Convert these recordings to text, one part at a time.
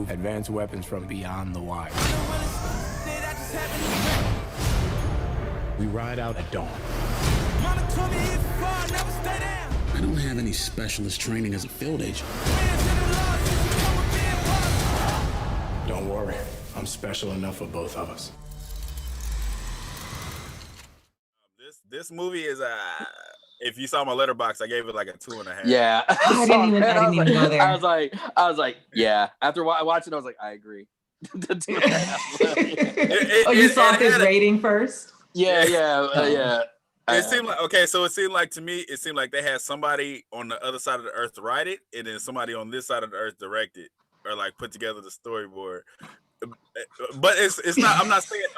advanced weapons from beyond the wire. We ride out at dawn. I don't have any specialist training as a field agent. Don't worry, I'm special enough for both of us. This movie is if you saw my letterbox, I gave it like a 2.5. Yeah, I didn't even go there. I was like, yeah. After I watched it, I was like, I agree. You saw his rating first? Yeah. It seemed like to me, it seemed like they had somebody on the other side of the earth to write it, and then somebody on this side of the earth direct it, or like put together the storyboard. But it's not. I'm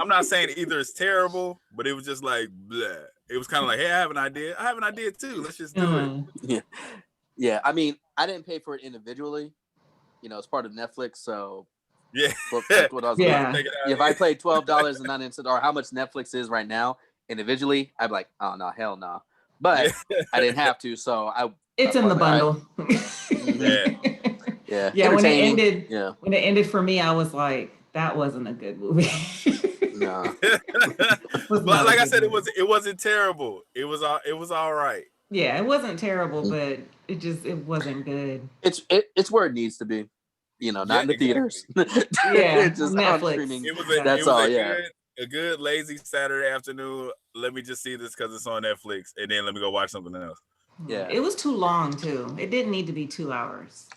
not saying either is terrible, but it was just like bleh. It was kind of like, hey, I have an idea. I have an idea too. Let's just do it. Yeah. I mean, I didn't pay for it individually. You know, it's part of Netflix, so yeah. That's what I was if I paid $12.99 or how much Netflix is right now individually, I'd be like, oh no, hell no. But I didn't have to, so it's in the bundle. Yeah. When it ended for me, I was like, that wasn't a good movie. No. But like I said, it wasn't terrible. It was all right. Yeah, it wasn't terrible, but it wasn't good. It's where it needs to be. You know, not in the theaters. Yeah, just Netflix. A good lazy Saturday afternoon. Let me just see this because it's on Netflix, and then let me go watch something else. Yeah, it was too long too. It didn't need to be 2 hours.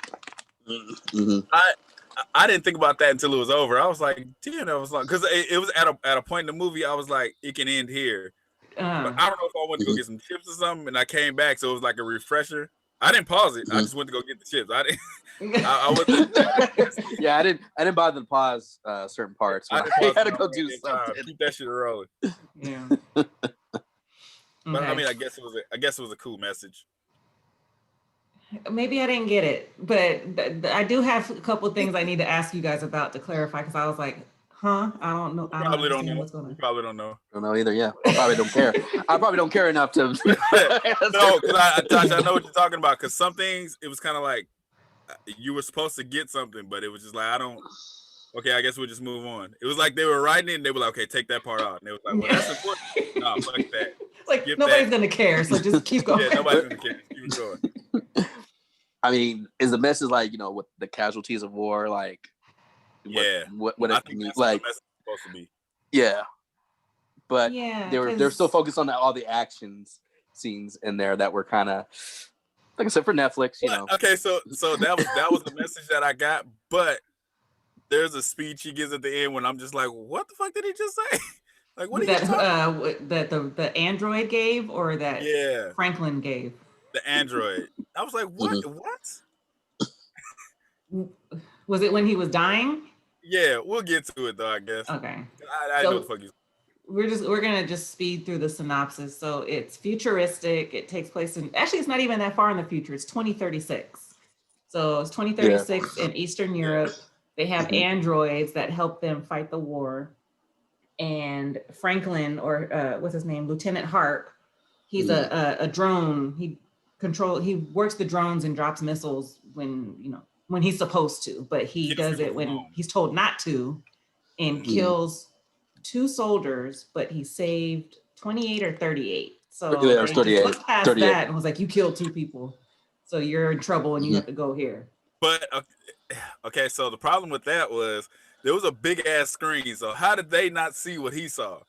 Mm-hmm. I didn't think about that until it was over. I was like, damn, that was long, because it was at a point in the movie. I was like, it can end here. But I don't know if I went to go get some chips or something, and I came back, so it was like a refresher. I didn't pause it. I just went to go get the chips. I didn't. Yeah, I didn't bother to pause certain parts. I had to go do something. Keep that shit rolling. Yeah. But I mean, I guess it was a cool message. Maybe I didn't get it, but I do have a couple of things I need to ask you guys about to clarify, because I was like, I don't know. I probably don't know. What's going on. You probably don't know. I don't know either. Yeah, I probably don't care. I probably don't care enough to. No, because I know what you're talking about. Because some things, it was kind of like you were supposed to get something, but it was just like, I don't. Okay, I guess we'll just move on. It was like they were writing it, and they were like, okay, take that part out. And they was like, well, that's important. No, fuck that. Like, nobody's gonna care, so just keep going. Yeah, nobody's gonna care. Keep going. I mean, is the message like, you know, with the casualties of war, like, what I it think means, that's like, what the message is supposed to be. Yeah, but yeah, they're still focused on all the actions scenes in there that were kind of, like I said, for Netflix, you know. Okay, so that was the message that I got, but there's a speech he gives at the end when I'm just like, what the fuck did he just say? Like, what did he that the android gave, or that Franklin gave? The android. I was like, what? Mm-hmm. What? Was it when he was dying? Yeah, we'll get to it though, I guess. Okay. I know what the fuck he's. We're gonna just speed through the synopsis. So it's futuristic. It takes place actually it's not even that far in the future. It's 2036. So it's 2036 in Eastern Europe. They have androids that help them fight the war. And Franklin, or what's his name, Lieutenant Harp, he's a drone. He works the drones and drops missiles when he's supposed to, but he does it when he's told not to, and kills 2 soldiers, but he saved 28 or 38. So it was 38. Looked past 38. That and was like, you killed 2 people, so you're in trouble and you have to go here. But okay, so the problem with that was there was a big ass screen. So how did they not see what he saw?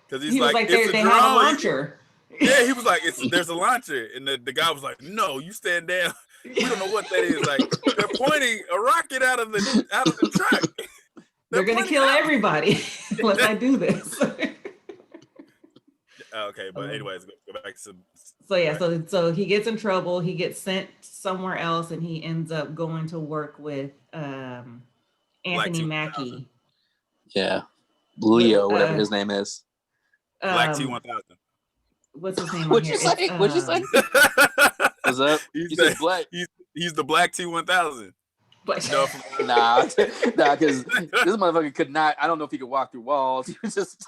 Because he was like they have a launcher. Yeah, he was like, there's a launcher, and the guy was like, no, you stand down. We don't know what that is. Like, they're pointing a rocket out of the truck. They're gonna kill everybody unless I do this. Okay, but anyways, go back to. So he gets in trouble. He gets sent somewhere else, and he ends up going to work with Anthony Mackie. Yeah, Leo, whatever his name is. Black T-1000. What's his name? What'd you say? What'd you say? What's up? He's black. He's the Black T-1000. Nah, because this motherfucker could not. I don't know if he could walk through walls. He was just.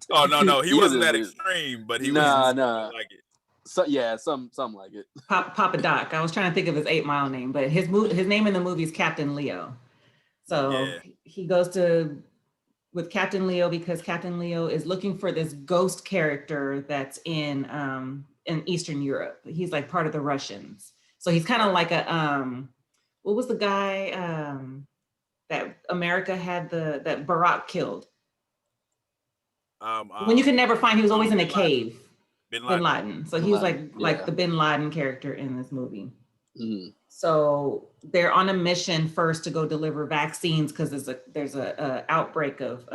Oh no, he wasn't that extreme, but he was like it. So yeah, something like it. Papa Doc. I was trying to think of his 8 Mile name, but his name in the movie is Captain Leo. So he goes with Captain Leo because Captain Leo is looking for this ghost character that's in Eastern Europe. He's like part of the Russians. So he's kind of like a what was the guy that America had that Barack killed? When you could never find, he was always in a cave. Bin Laden. So he was like the Bin Laden character in this movie. So they're on a mission first to go deliver vaccines because there's a outbreak of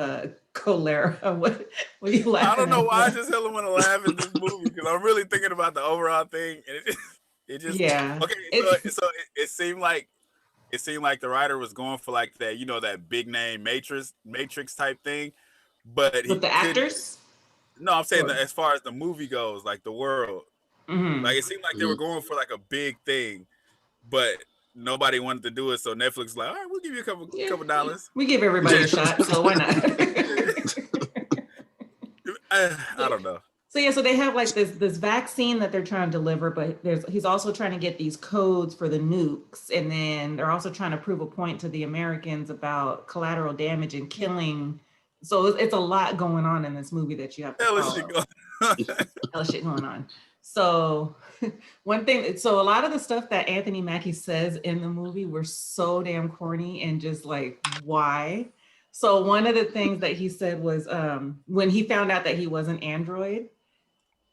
cholera. What are you laughing at? I don't know why I just hella want to laugh at this movie because I'm really thinking about the overall thing, and it just okay. So it seemed like the writer was going for like that, you know, that big name Matrix type thing, but with the actors. No, I'm saying that as far as the movie goes, like the world, like it seemed like they were going for like a big thing, but nobody wanted to do it. So Netflix was like, all right, we'll give you a couple dollars. We give everybody a shot, so why not? I don't know. So they have like this vaccine that they're trying to deliver, but he's also trying to get these codes for the nukes, and then they're also trying to prove a point to the Americans about collateral damage and killing. So it's a lot going on in this movie that you have to follow. Hella shit going on. So one thing, so a lot of the stuff that Anthony Mackie says in the movie were so damn corny and just like, why? So one of the things that he said was when he found out that he was an android,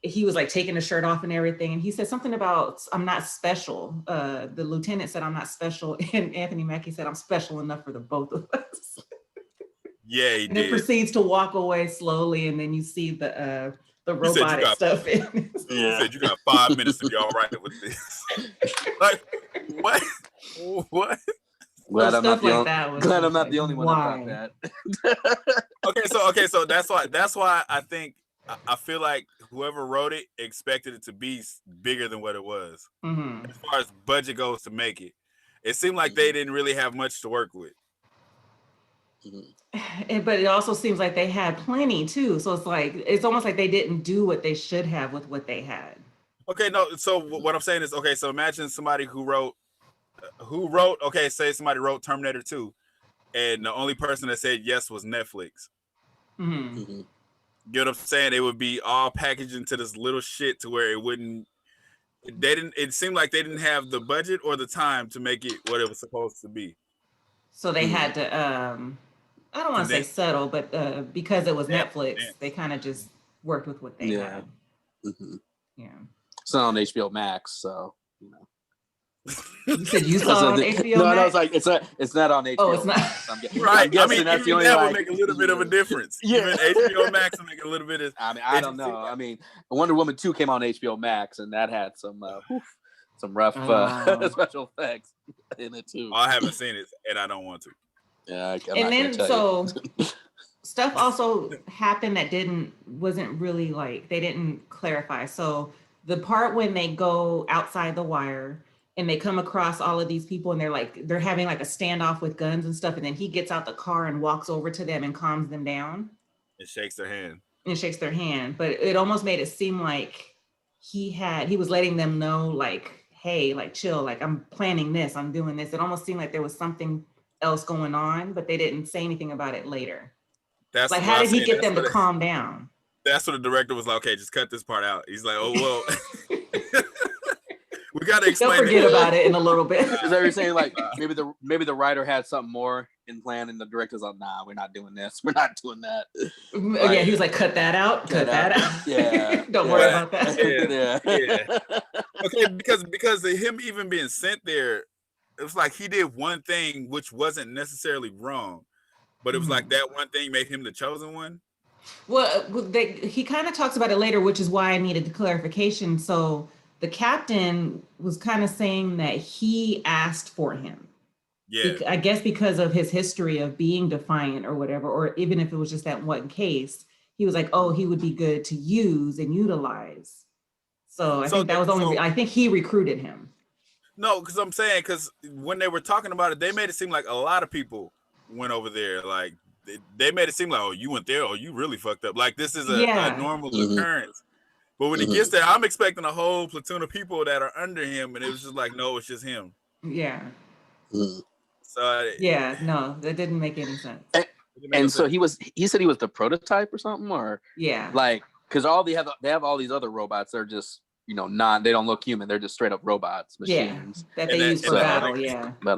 he was like taking his shirt off and everything. And he said something about, I'm not special. The lieutenant said, I'm not special. And Anthony Mackie said, I'm special enough for the both of us. Yeah, he and did. It proceeds to walk away slowly, and then you see the robotic stuff. He said you got 5 minutes to be all right with this. Like what? What? Glad I'm not the only one that thought that. Okay, so that's why I think I feel like whoever wrote it expected it to be bigger than what it was. As far as budget goes to make it, it seemed like they didn't really have much to work with. But it also seems like they had plenty too. So it's almost like they didn't do what they should have with what they had. Okay, no. So what I'm saying is, okay, so imagine somebody who wrote, say somebody wrote Terminator 2, and the only person that said yes was Netflix. You know what I'm saying? It would be all packaged into this little shit to where it wouldn't. It seemed like they didn't have the budget or the time to make it what it was supposed to be. So they had to. I don't want to say settle, but because it was Netflix, they kind of just worked with what they had. Yeah. It's not on HBO Max, so you know. You said you saw it on HBO Max? No, I was like, it's not on HBO. Oh, it's not. Right. I mean, that's even that would make a little bit of a difference. Even HBO Max would make a little bit of. I mean, I don't know. I mean, Wonder Woman 2 came on HBO Max, and that had some rough special effects in it too. I haven't seen it, and I don't want to. Yeah, and then so stuff also happened that wasn't really like they didn't clarify. So the part when they go outside the wire and they come across all of these people and they're having like a standoff with guns and stuff, and then he gets out the car and walks over to them and calms them down. It shakes their hand. But it almost made it seem like he was letting them know like, hey, like chill, like I'm planning this, I'm doing this. It almost seemed like there was something else going on, but they didn't say anything about it later. That's like, how did he get them to calm down? That's what the director was like, okay, just cut this part out. He's like, oh, well, we got to explain. They'll forget about it in a little bit. Because they were saying like, maybe the writer had something more in plan, and the director's like, nah, we're not doing this. We're not doing that. Like, yeah, he was like, cut that out. Cut that out. Yeah. Don't worry about that. Yeah. Okay, because of him even being sent there, it was like he did one thing which wasn't necessarily wrong, but it was like that one thing made him the chosen one. Well, he kind of talks about it later, which is why I needed the clarification. So the captain was kind of saying that he asked for him. Yeah. I guess because of his history of being defiant or whatever, or even if it was just that one case, he was like, oh, he would be good to use and utilize. So I think that was I think he recruited him. No, because I'm saying, because when they were talking about it, they made it seem like a lot of people went over there. Like they made it seem like, oh, you went there, oh, you really fucked up. Like this is a normal occurrence. But when he gets there, I'm expecting a whole platoon of people that are under him, and it was just like, no, it's just him. Yeah. So Yeah, no, that didn't make any sense. And so he said he was the prototype or something, or Yeah, like, because they have all these other robots. They're just, they don't look human. They're just straight up robots, machines. that they use for battle.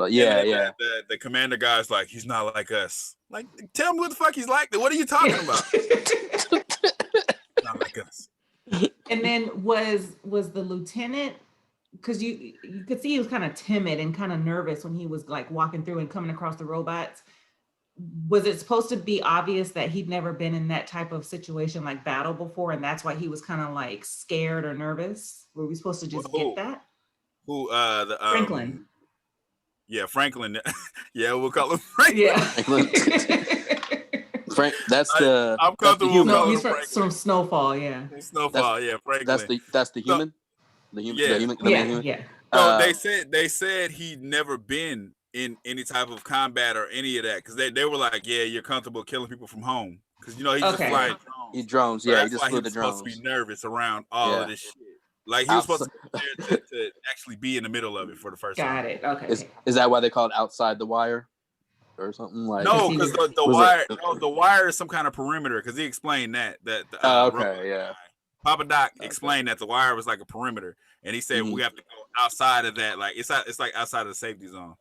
Yeah, The commander guy's like, he's not like us. Like, tell me what the fuck he's like. What are you talking about? Not like us. And then was the lieutenant, because you could see he was kind of timid and kind of nervous when he was like walking through and coming across the robots. Was it supposed to be obvious that he'd never been in that type of situation like battle before, and that's why he was kind of like scared or nervous? Were we supposed to just get that? Franklin. Yeah, Franklin. Yeah, we'll call him Franklin. Yeah. Frank, I'm comfortable. No, he's from Snowfall. Yeah. Snowfall. Franklin. That's the human. Yeah. So they said he'd never been in any type of combat or any of that, because they were like, yeah, you're comfortable killing people from home, because he just flying drones. He drones. So yeah, he just flew the drones. Supposed to be nervous around all of this shit. Like he was supposed to be there to actually be in the middle of it for the first time. Got it. Okay. Is that why they call it outside the wire, or something like? No, because the wire. The wire is some kind of perimeter. Because he explained that. Papa Doc explained that the wire was like a perimeter, and he said we have to go outside of that. Like it's like outside of the safety zone.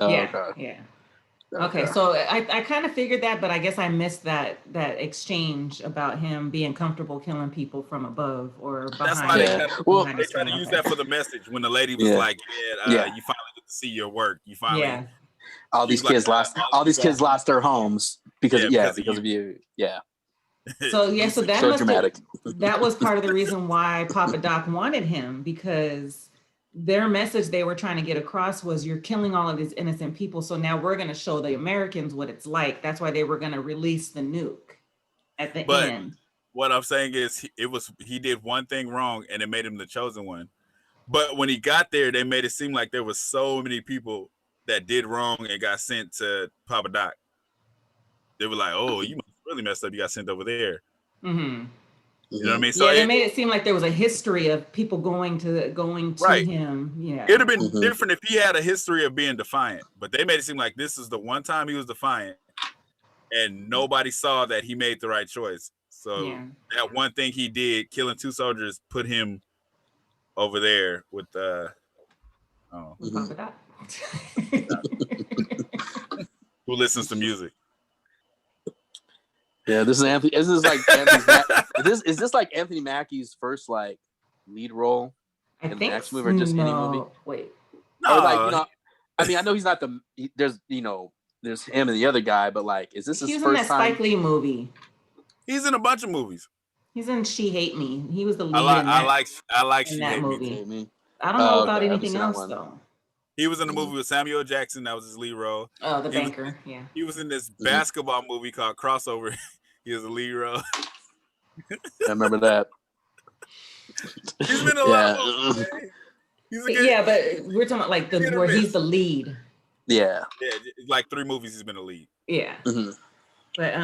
Okay, so I kind of figured that, but I guess I missed that exchange about him being comfortable killing people from above or behind. That's why they try to use that for the message when the lady was like, you finally get to see your work. You finally all these kids lost their homes because of you. Yeah. So that was part of the reason why Papa Doc wanted him, because their message they were trying to get across was, you're killing all of these innocent people, so now we're going to show the Americans what it's like. That's why they were going to release the nuke at the end. What I'm saying is he did one thing wrong and it made him the chosen one. But when he got there, they made it seem like there was so many people that did wrong and got sent to Papa Doc. They were like, oh, you really messed up. You got sent over there. Mm-hmm. You know what I mean? So it made it seem like there was a history of people going to him. Yeah, it'd have been different if he had a history of being defiant, but they made it seem like this is the one time he was defiant, and nobody saw that he made the right choice. So that one thing he did, killing 2 soldiers, put him over there with who listens to music. Yeah, this is Anthony. Is this like Anthony Mackie's first like lead role in an action movie, or just any movie? Wait, no. Or like I mean, I know he's not there's him and the other guy, but like, is this his first time? He's in that Spike Lee movie. He's in a bunch of movies. He's in She Hate Me. He was the lead. I like She Hate Me. I don't know about anything else though. He was in a movie with Samuel Jackson. That was his lead role. Oh, the banker. He was in this basketball movie called Crossover. He was a lead role. I remember that. He's been a lot of movies. But we're talking about like where he's the lead. Yeah, like 3 movies he's been a lead. Yeah, but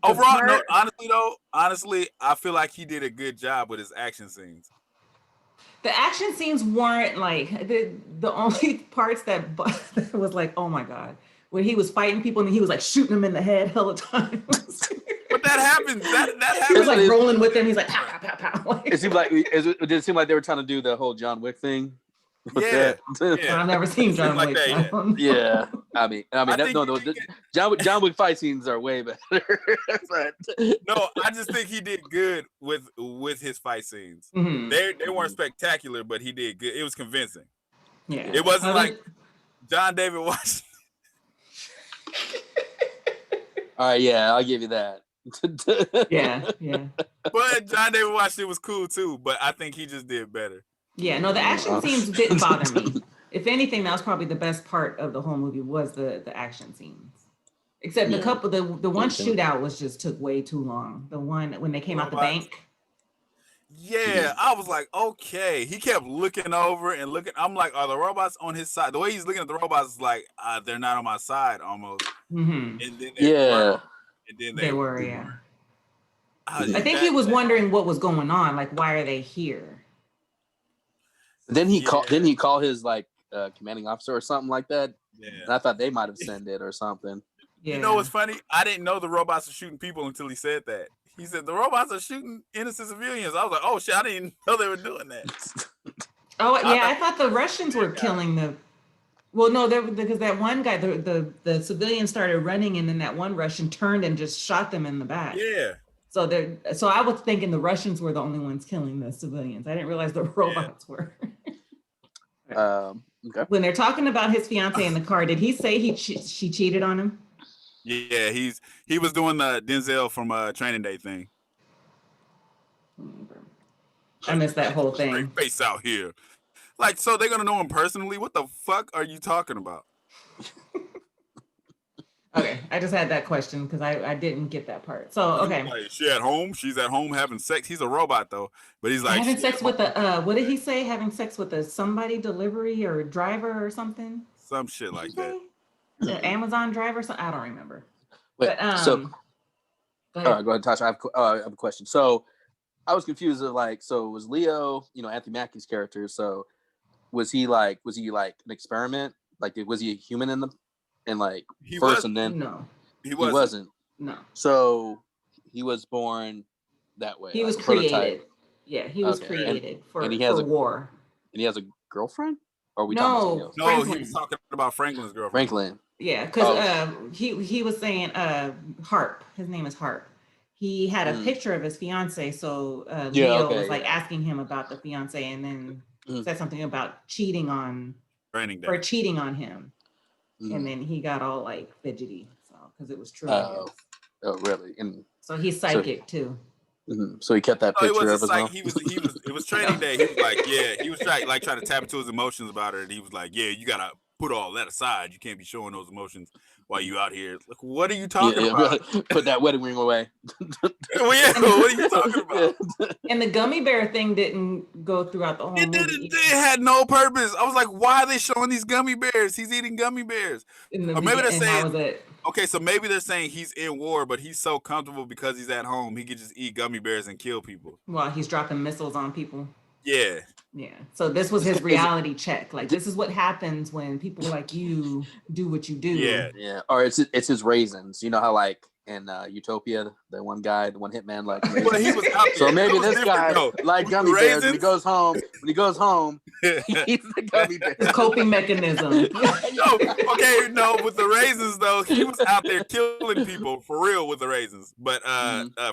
overall, honestly, I feel like he did a good job with his action scenes. The action scenes weren't like the only parts that was like, oh my god, when he was fighting people and he was like shooting them in the head all the time. But that happens. That happens. He was like rolling with them. He's like pow pow pow pow. It seemed like did it seem like they were trying to do the whole John Wick thing? Yeah. I've never seen John Wick. Yeah, I mean, John Wick fight scenes are way better. But no, I just think he did good with his fight scenes. Mm-hmm. They weren't spectacular, but he did good. It was convincing. Yeah, it wasn't like John David Washington. All right, yeah, I'll give you that. yeah. But John David Washington was cool too, but I think he just did better. Yeah, no, the action scenes didn't bother me. If anything, that was probably the best part of the whole movie was the action scenes. Except the one shootout was just took way too long. The one when they came out the bank. Yeah, I was like, okay. He kept looking over and looking. I'm like, are the robots on his side? The way he's looking at the robots is like, they're not on my side almost. Mm-hmm. And then they were. Yeah. I think he was wondering what was going on. Like, why are they here? Then he called his like commanding officer or something like that. Yeah. And I thought they might have sent it or something. Yeah. You know what's funny? I didn't know the robots are shooting people until he said that. He said the robots are shooting innocent civilians. I was like, oh shit, I didn't even know they were doing that. Oh yeah, I thought the Russians were killing the. Well, no, because that one guy, the civilian started running, and then that one Russian turned and just shot them in the back. Yeah. So I was thinking the Russians were the only ones killing the civilians. I didn't realize the robots were. Okay. When they're talking about his fiance in the car, did he say she cheated on him? Yeah, he was doing the Denzel from Training Day thing. I missed that whole thing. Straight face out here. Like, so they're gonna know him personally? What the fuck are you talking about? Okay, I just had that question because I didn't get that part. So okay, Like, she at home. She's at home having sex. He's a robot though, but he's like having sex with a what did he say? Having sex with a somebody delivery or driver or something. Some shit like that. The Amazon driver. I don't remember. Wait, But so go all ahead. right, go ahead, Tasha. I have a question. So I was confused of like, so was Leo, Anthony Mackie's character? So was he like an experiment? Like, was he a human and like He first was, and then No, he wasn't? no. So he was born that way. He like was a prototype. created. Yeah, he was Okay. created for and he has a war. And he has a girlfriend? Or are we No. talking about something else? No, Franklin. he was talking about Franklin's girlfriend. Franklin. Yeah, because he was saying Harp. His name is Harp. He had a picture of his fiance, so Leo was like asking him about the fiance, and then said something about cheating on Training Day. or cheating on him, and then he got all like fidgety, so because it was true. I guess. Oh, really? And So he's psychic too. so he kept that No, picture it of was his like it was Training Day. He was like, yeah, he was trying to tap into his emotions about her, and he was like, yeah, you gotta put all that aside. You can't be showing those emotions while you out here. Like, what are you talking about? Put that wedding ring away. Well, yeah, what are you talking about? And the gummy bear thing didn't go throughout the whole It movie. didn't. It had no purpose. I was like, why are they showing these gummy bears? He's eating gummy bears. Or maybe they're saying, okay, so maybe they're saying he's in war, but he's so comfortable because he's at home, he could just eat gummy bears and kill people. Well, he's dropping missiles on people. Yeah. Yeah. So this was his reality check. Like, this is what happens when people like you do what you do. Yeah. Yeah. Or it's his raisins. You know how like in Utopia, the one hitman like. Well, he was out there. So maybe this guy like gummy bears. When he goes home, he eats the gummy bears. His coping mechanism. With the raisins though, he was out there killing people for real with the raisins. But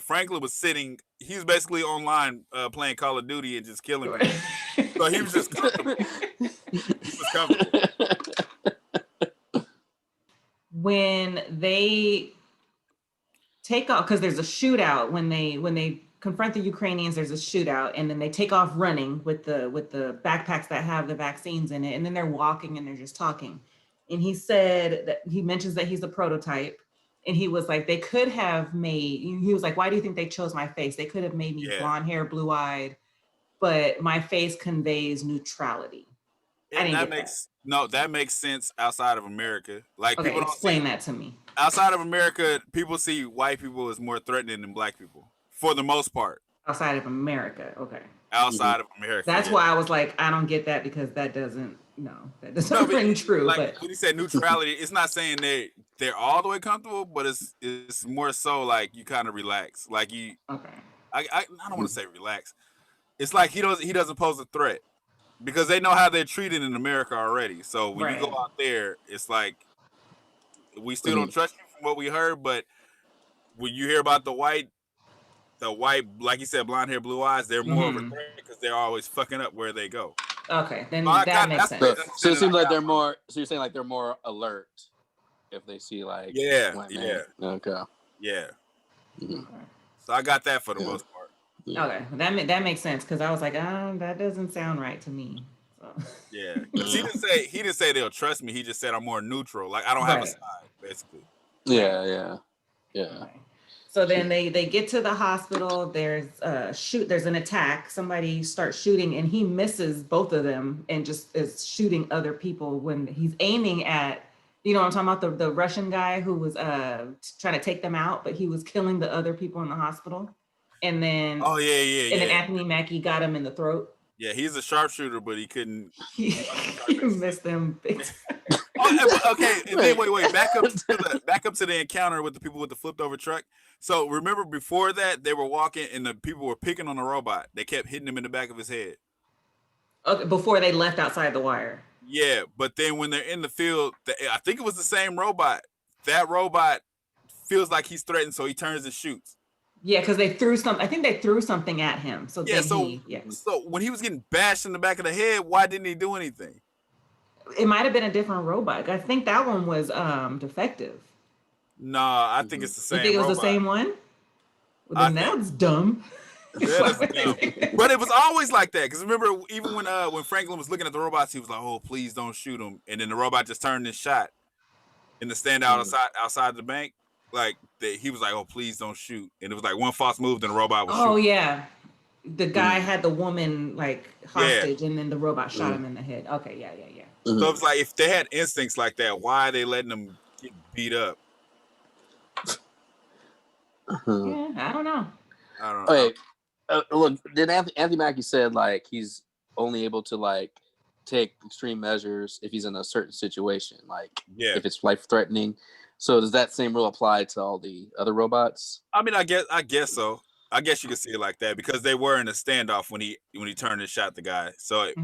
Franklin was sitting. He was basically online playing Call of Duty and just killing people. So he was just comfortable. He was comfortable. When they take off, because there's a shootout when they confront the Ukrainians, there's a shootout, and then they take off running with the backpacks that have the vaccines in it, and then they're walking and they're just talking. And he said that he mentions that he's a prototype, and he was like, they could have made. He was like, why do you think they chose my face? They could have made me blonde hair, blue eyed, but my face conveys neutrality. That makes sense outside of America. Like, okay, people don't explain that to me. Outside of America, people see white people as more threatening than black people, for the most part. Outside of America, okay. Outside of America, that's why I was like, I don't get that because that doesn't ring true. Like, but when you said neutrality, it's not saying they're all the way comfortable, but it's more so like you kind of relax. Like you, okay. I don't want to say relax. It's like he doesn't pose a threat because they know how they're treated in America already. So when you go out there, it's like we still don't trust you from what we heard, but when you hear about the white, like you said, blonde hair, blue eyes, they're more of a threat because they're always fucking up where they go. Okay, then that makes sense. So it seems like they're more. So you're saying like they're more alert if they see like Okay. Yeah. Mm-hmm. So I got that for the most part. Okay, that makes sense because I was like, that doesn't sound right to me. So. Yeah, he didn't say they'll trust me. He just said I'm more neutral. Like I don't have a side, basically. Yeah. Okay. So then they get to the hospital. There's there's an attack. Somebody starts shooting, and he misses both of them, and just is shooting other people when he's aiming at. You know what I'm talking about? The Russian guy who was trying to take them out, but he was killing the other people in the hospital. And then then Anthony Mackie got him in the throat. Yeah, he's a sharpshooter, but he couldn't. You missed them big time. Okay, and then wait, back up to the encounter with the people with the flipped over truck. So remember before that they were walking and the people were picking on the robot. They kept hitting him in the back of his head. Okay, before they left outside the wire. Yeah, but then when they're in the field, I think it was the same robot. That robot feels like he's threatened, so he turns and shoots. Yeah, because they threw I think they threw something at him. So yeah, then so when he was getting bashed in the back of the head, why didn't he do anything? It might have been a different robot. I think that one was defective. Nah, I think it's the same. You think it was robot. the same one? Well, then that's dumb. That is dumb. But it was always like that. Because remember, even when Franklin was looking at the robots, he was like, "Oh, please don't shoot him," and then the robot just turned and shot in the standout outside the bank. Like he was like, "Oh, please don't shoot," and it was like one false move, then the robot was. Oh shooting. yeah, the guy had the woman like hostage, and then the robot shot him in the head. Okay, yeah. So it's like if they had instincts like that, why are they letting them get beat up? Yeah, I don't know. Okay, look, then Anthony Mackie said like he's only able to like take extreme measures if he's in a certain situation, like if it's life threatening. So does that same rule apply to all the other robots? I mean, I guess so. I guess you could see it like that because they were in a standoff when he turned and shot the guy. So it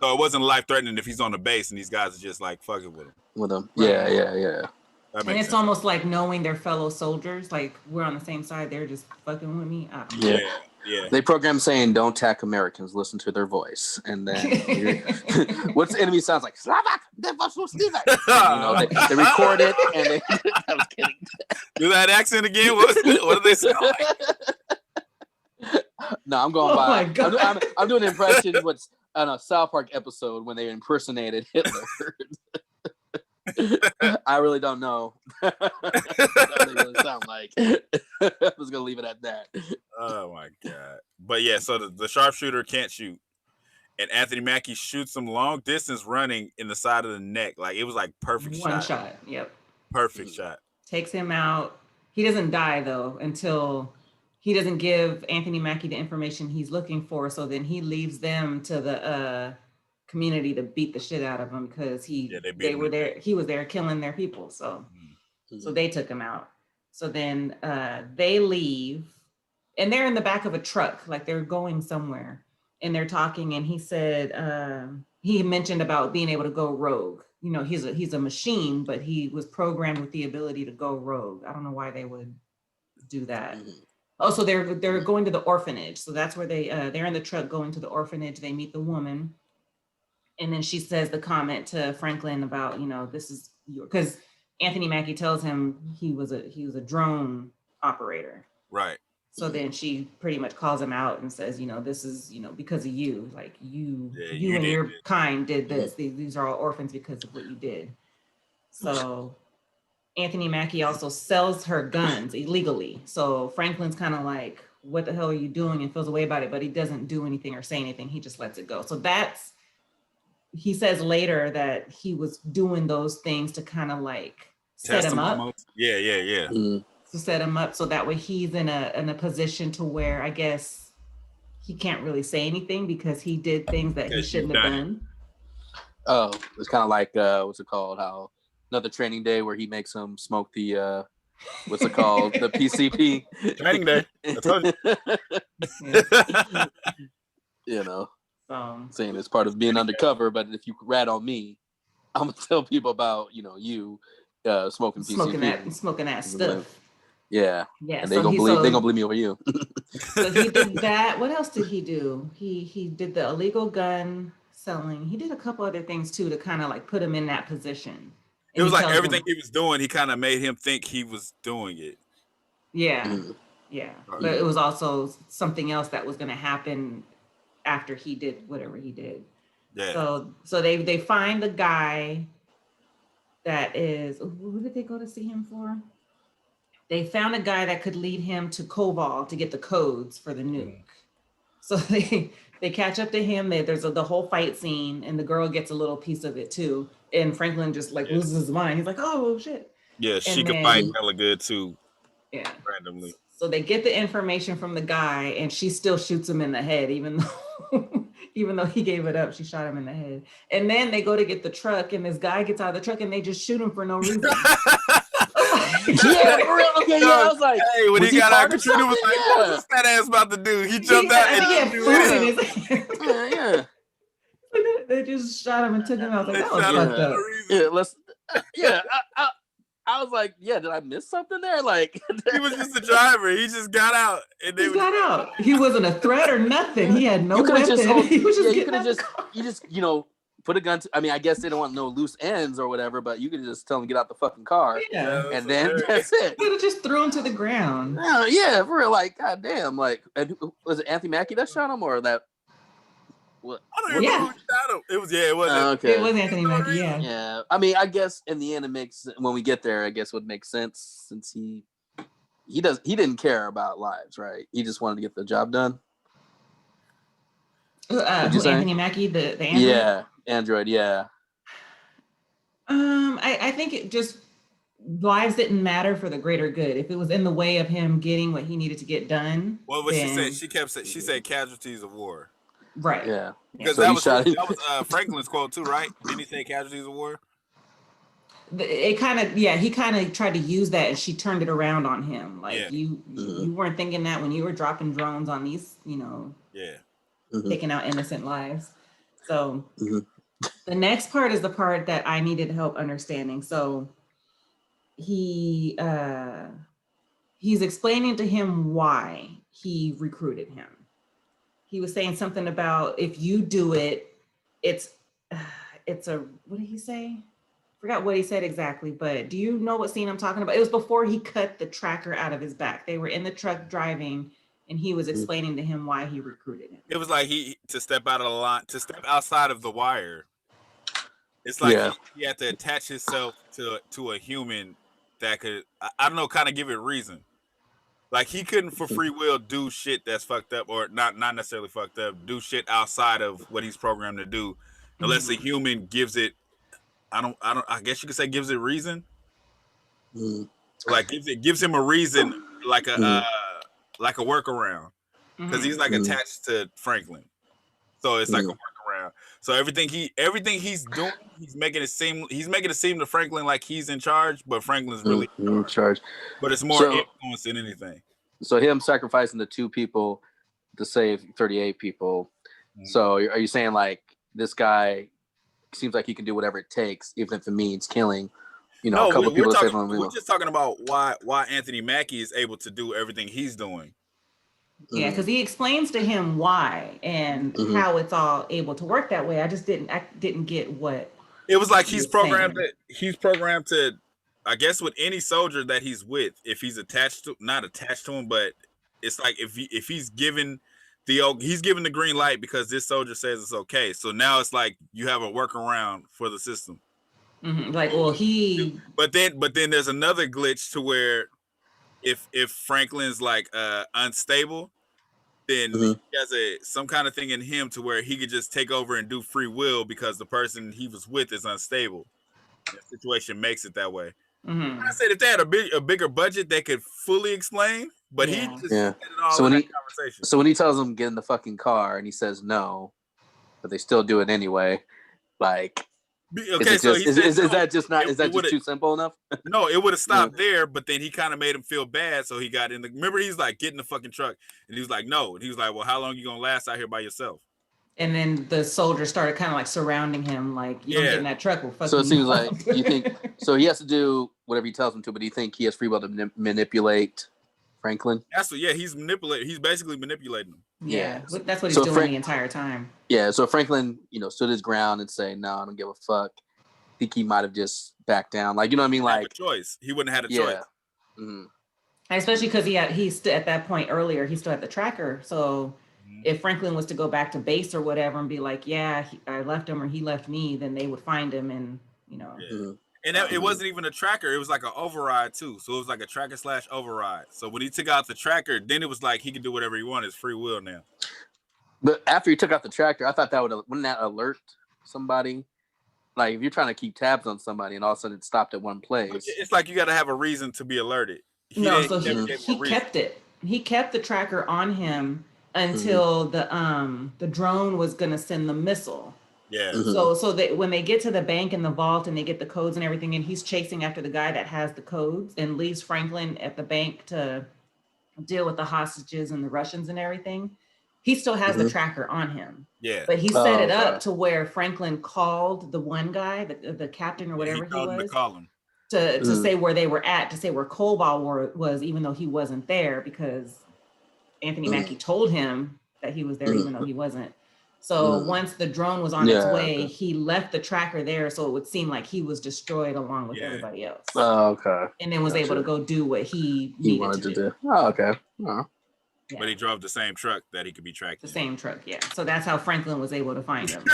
wasn't life threatening if he's on the base and these guys are just like fucking with him. Yeah. And it's sense. Almost like knowing their fellow soldiers, like we're on the same side, they're just fucking with me. Yeah. They program saying don't attack Americans, listen to their voice. And then what's the enemy sounds like? Slovak, they record it and they I was kidding. Do that accent again? What do they sound like? No, I'm going by. I'm doing an impression what's on a South Park episode when they impersonated Hitler. I really don't know what they really sound like. I was gonna leave it at that. Oh my god! But yeah, so the sharpshooter can't shoot, and Anthony Mackie shoots him long distance running in the side of the neck. Like it was like perfect shot. One shot. Yep. Perfect shot. Takes him out. He doesn't die though until he doesn't give Anthony Mackie the information he's looking for. So then he leaves them to the community to beat the shit out of him because they were there. He was there killing their people. So they took him out. So then they leave and they're in the back of a truck, like they're going somewhere and they're talking. And he said, he mentioned about being able to go rogue. You know, he's a machine, but he was programmed with the ability to go rogue. I don't know why they would do that. Oh, so they're going to the orphanage. So that's where they're in the truck going to the orphanage. They meet the woman. And then she says the comment to Franklin about, this is because Anthony Mackie tells him he was a drone operator. Right. So then she pretty much calls him out and says, this is, because of you, like you and your kind did this. These are all orphans because of what you did. So Anthony Mackie also sells her guns illegally. So Franklin's kind of like, what the hell are you doing? And feels a way about it, but he doesn't do anything or say anything. He just lets it go. So he says later that he was doing those things to kind of like set him up. Yeah. To set him up so that way he's in a position to where I guess he can't really say anything because he did things that he shouldn't have done. Oh, it's kind of like what's it called? How another training day where he makes him smoke the what's it called? The PCP. Training day. I told you. Saying it's part of being undercover, but if you rat on me, I'm gonna tell people about you smoking PCP. Smoking that stuff. Yeah. And they're gonna believe me over you. So he did that. What else did he do? He did the illegal gun selling. He did a couple other things too to kind of like put him in that position. It was like everything he was doing, he kind of made him think he was doing it. Yeah. Yeah. But it was also something else that was gonna happen after he did whatever he did. Yeah. So they find the guy that is, who did they go to see him for? They found a guy that could lead him to Koval to get the codes for the nuke. So they catch up to him. There's the whole fight scene and the girl gets a little piece of it too. And Franklin just like loses his mind. He's like, oh shit. Yeah, she could fight hella good too. Yeah. Randomly. So they get the information from the guy and she still shoots him in the head, even though Even though he gave it up, she shot him in the head. And then they go to get the truck, and this guy gets out of the truck, and they just shoot him for no reason. Yeah, for real. Okay, yeah. I was like, hey, when was he got out, part of Katrina was like, something? "What's that ass about to do?" He jumped out I and think he had didn't do food in it. his hand. Yeah. They just shot him and took him out. I was like, They that was shot him fucked for up. no reason. Yeah, let's. Yeah, I was like, yeah, did I miss something there? Like, He was just a driver. He just got out, and they He got out. He wasn't a threat or nothing. He had no you could have weapon. just told, He was just yeah, you getting could have out the just, car. you just, put a gun to. I mean, I guess they don't want no loose ends or whatever, but you could just tell them to get out the fucking car, Yeah. and then that's it. Could have just threw him to the ground. Yeah, for real. Like, goddamn. Like, and was it Anthony Mackie that shot him, or that? What? I don't even know who shot him. It was it was Okay. It was Anthony Mackie, yeah. Yeah, I mean, I guess in the end, it makes when we get there. I guess it would make sense since he didn't care about lives, right? He just wanted to get the job done. Anthony Mackie, the android? Yeah, android. Yeah. I think it just lives didn't matter for the greater good. If it was in the way of him getting what he needed to get done. What was she said? She said casualties of war. Right. Yeah. Because So that he was Franklin's quote too, right? Didn't he say casualties of war? It kind of, he kind of tried to use that, and she turned it around on him. Like you weren't thinking that when you were dropping drones on these, taking out innocent lives. So the next part is the part that I needed help understanding. So he's explaining to him why he recruited him. He was saying something about if you do it, it's a, what did he say? Forgot what he said exactly, but do you know what scene I'm talking about? It was before he cut the tracker out of his back. They were in the truck driving, and he was explaining to him why he recruited him. It was like to step out of the line, to step outside of the wire. It's like he had to attach himself to a human that could, I don't know, kind of give it reason. Like he couldn't for free will do shit that's fucked up, or not necessarily fucked up, do shit outside of what he's programmed to do, unless the human gives it. I guess you could say gives it reason. Like gives him a reason, like a workaround, because he's like attached to Franklin, so it's like a workaround. So everything he's doing, he's making it seem to Franklin like he's in charge, but Franklin's really in charge. But it's more influence than anything. So him sacrificing the 2 people to save 38 people. So are you saying like this guy seems like he can do whatever it takes, even if it means killing, a couple of people? We're just talking about why Anthony Mackie is able to do everything he's doing. Yeah, because he explains to him why and how it's all able to work that way. I just didn't get what it was like. He's programmed to, I guess, with any soldier that he's with, if he's not attached to him, but it's like if he's given the green light because this soldier says it's okay. So now it's like you have a workaround for the system. Like, well, But then there's another glitch to where if Franklin's like unstable, then he has some kind of thing in him to where he could just take over and do free will because the person he was with is unstable. The situation makes it that way. I said if they had a bigger budget, they could fully explain. But he just said it all in that conversation. So when he tells them get in the fucking car and he says no, but they still do it anyway, like. Okay, is that just too simple enough? No, it would have stopped there, but then he kind of made him feel bad, so he got in the. Remember, he's like, get in the fucking truck, and he was like, no, and he was like, well, how long you gonna last out here by yourself? And then the soldier started kind of like surrounding him, like, you don't get in that truck. So it seems like you think so. He has to do whatever he tells him to, but do you think he has free will to manipulate Franklin? That's what. Yeah, he's manipulating. He's basically manipulating him. Yeah, that's what he's doing the entire time. Yeah, so Franklin, stood his ground and say, "No, I don't give a fuck." I think he might have just backed down, like, you know what I mean, like a choice. He wouldn't have had a choice. Especially because he's at that point earlier, he still had the tracker. So if Franklin was to go back to base or whatever and be like, "Yeah, I left him," or "He left me," then they would find him, and And it wasn't even a tracker; it was like an override too. So it was like a tracker / override. So when he took out the tracker, then it was like he could do whatever he wanted. It's free will now. But after he took out the tractor, I thought wouldn't that alert somebody? Like if you're trying to keep tabs on somebody and all of a sudden it stopped at one place. It's like you got to have a reason to be alerted. He kept it. He kept the tracker on him until the drone was gonna send the missile. Yeah. So that when they get to the bank and the vault and they get the codes and everything, and he's chasing after the guy that has the codes and leaves Franklin at the bank to deal with the hostages and the Russians and everything, he still has the tracker on him. Yeah. But he set it up to where Franklin called the one guy, the captain or whatever he told him was, to call him. to say where they were at, to say where Cobalt was, even though he wasn't there, because Anthony Mackie told him that he was there, even though he wasn't. So once the drone was on its way, he left the tracker there, so it would seem like he was destroyed along with everybody else. And then was able to go do what he needed to do. Oh, okay. Yeah. But he drove the same truck that he could be tracked. The same truck, yeah. So that's how Franklin was able to find him.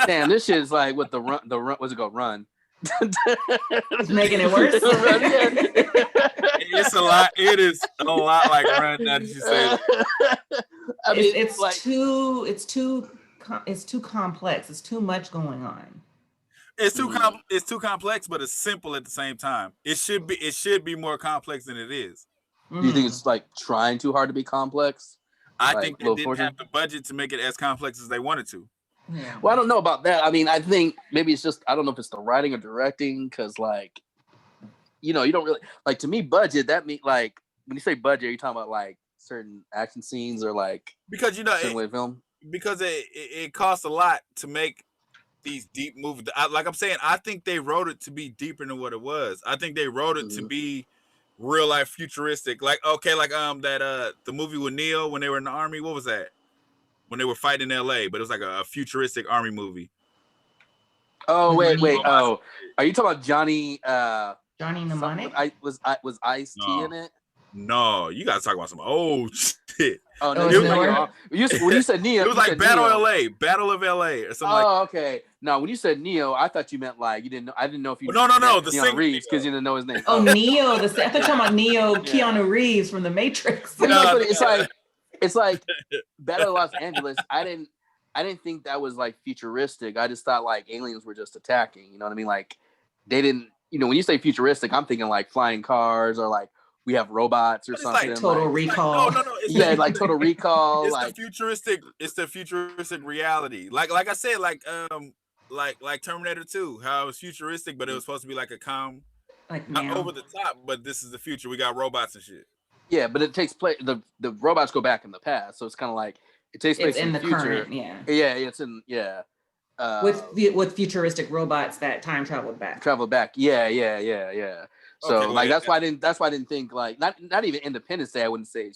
Damn, this shit is like what the run. What's it called? Run. It's making it worse. It's a lot. It is a lot like Run. Now that you say it. I mean, it's too complex. It's too much going on. It's too complex, but it's simple at the same time. It should be more complex than it is. Do you think it's like trying too hard to be complex? I think they didn't have the budget to make it as complex as they wanted to. Yeah. Well, I don't know about that. I mean, I think maybe it's just, I don't know if it's the writing or directing, because like, you don't really, like, to me, budget, that means like, when you say budget, are you talking about like certain action scenes or like, because certain way of film? Because it costs a lot to make these deep movies. Like I'm saying, I think they wrote it to be deeper than what it was. I think they wrote it to be real life futuristic. Like, okay, like the movie with Neo when they were in the army, what was that? When they were fighting in LA, but it was like a futuristic army movie. Oh, wait. Oh, are you talking about Johnny Mnemonic? Was Ice-T in it? No, you gotta talk about some old shit. Oh no, when you said Neo, it was like Battle of LA, or something. Oh, okay. No, when you said Neo, I thought you meant like you didn't know. I didn't know if you. No, the Keanu Reeves, because you didn't know his name. Oh, Neo. I thought you were talking about Neo, Keanu Reeves from The Matrix. No, it's like Battle of Los Angeles. I didn't think that was like futuristic. I just thought like aliens were just attacking. You know what I mean? Like they didn't. When you say futuristic, I'm thinking like flying cars or like we have robots or something. Like Total Recall. No. Like Total Recall. It's like the futuristic. It's the futuristic reality. Like I said, like Terminator 2, how it was futuristic, but it was supposed to be like a not over the top. But this is the future. We got robots and shit. Yeah, but it takes place. The robots go back in the past, so it's kind of like it takes place in the future. Current, yeah. Yeah, it's in with futuristic robots that time traveled back. Yeah. So okay, like that's why I didn't think like not even Independence Day. I wouldn't say.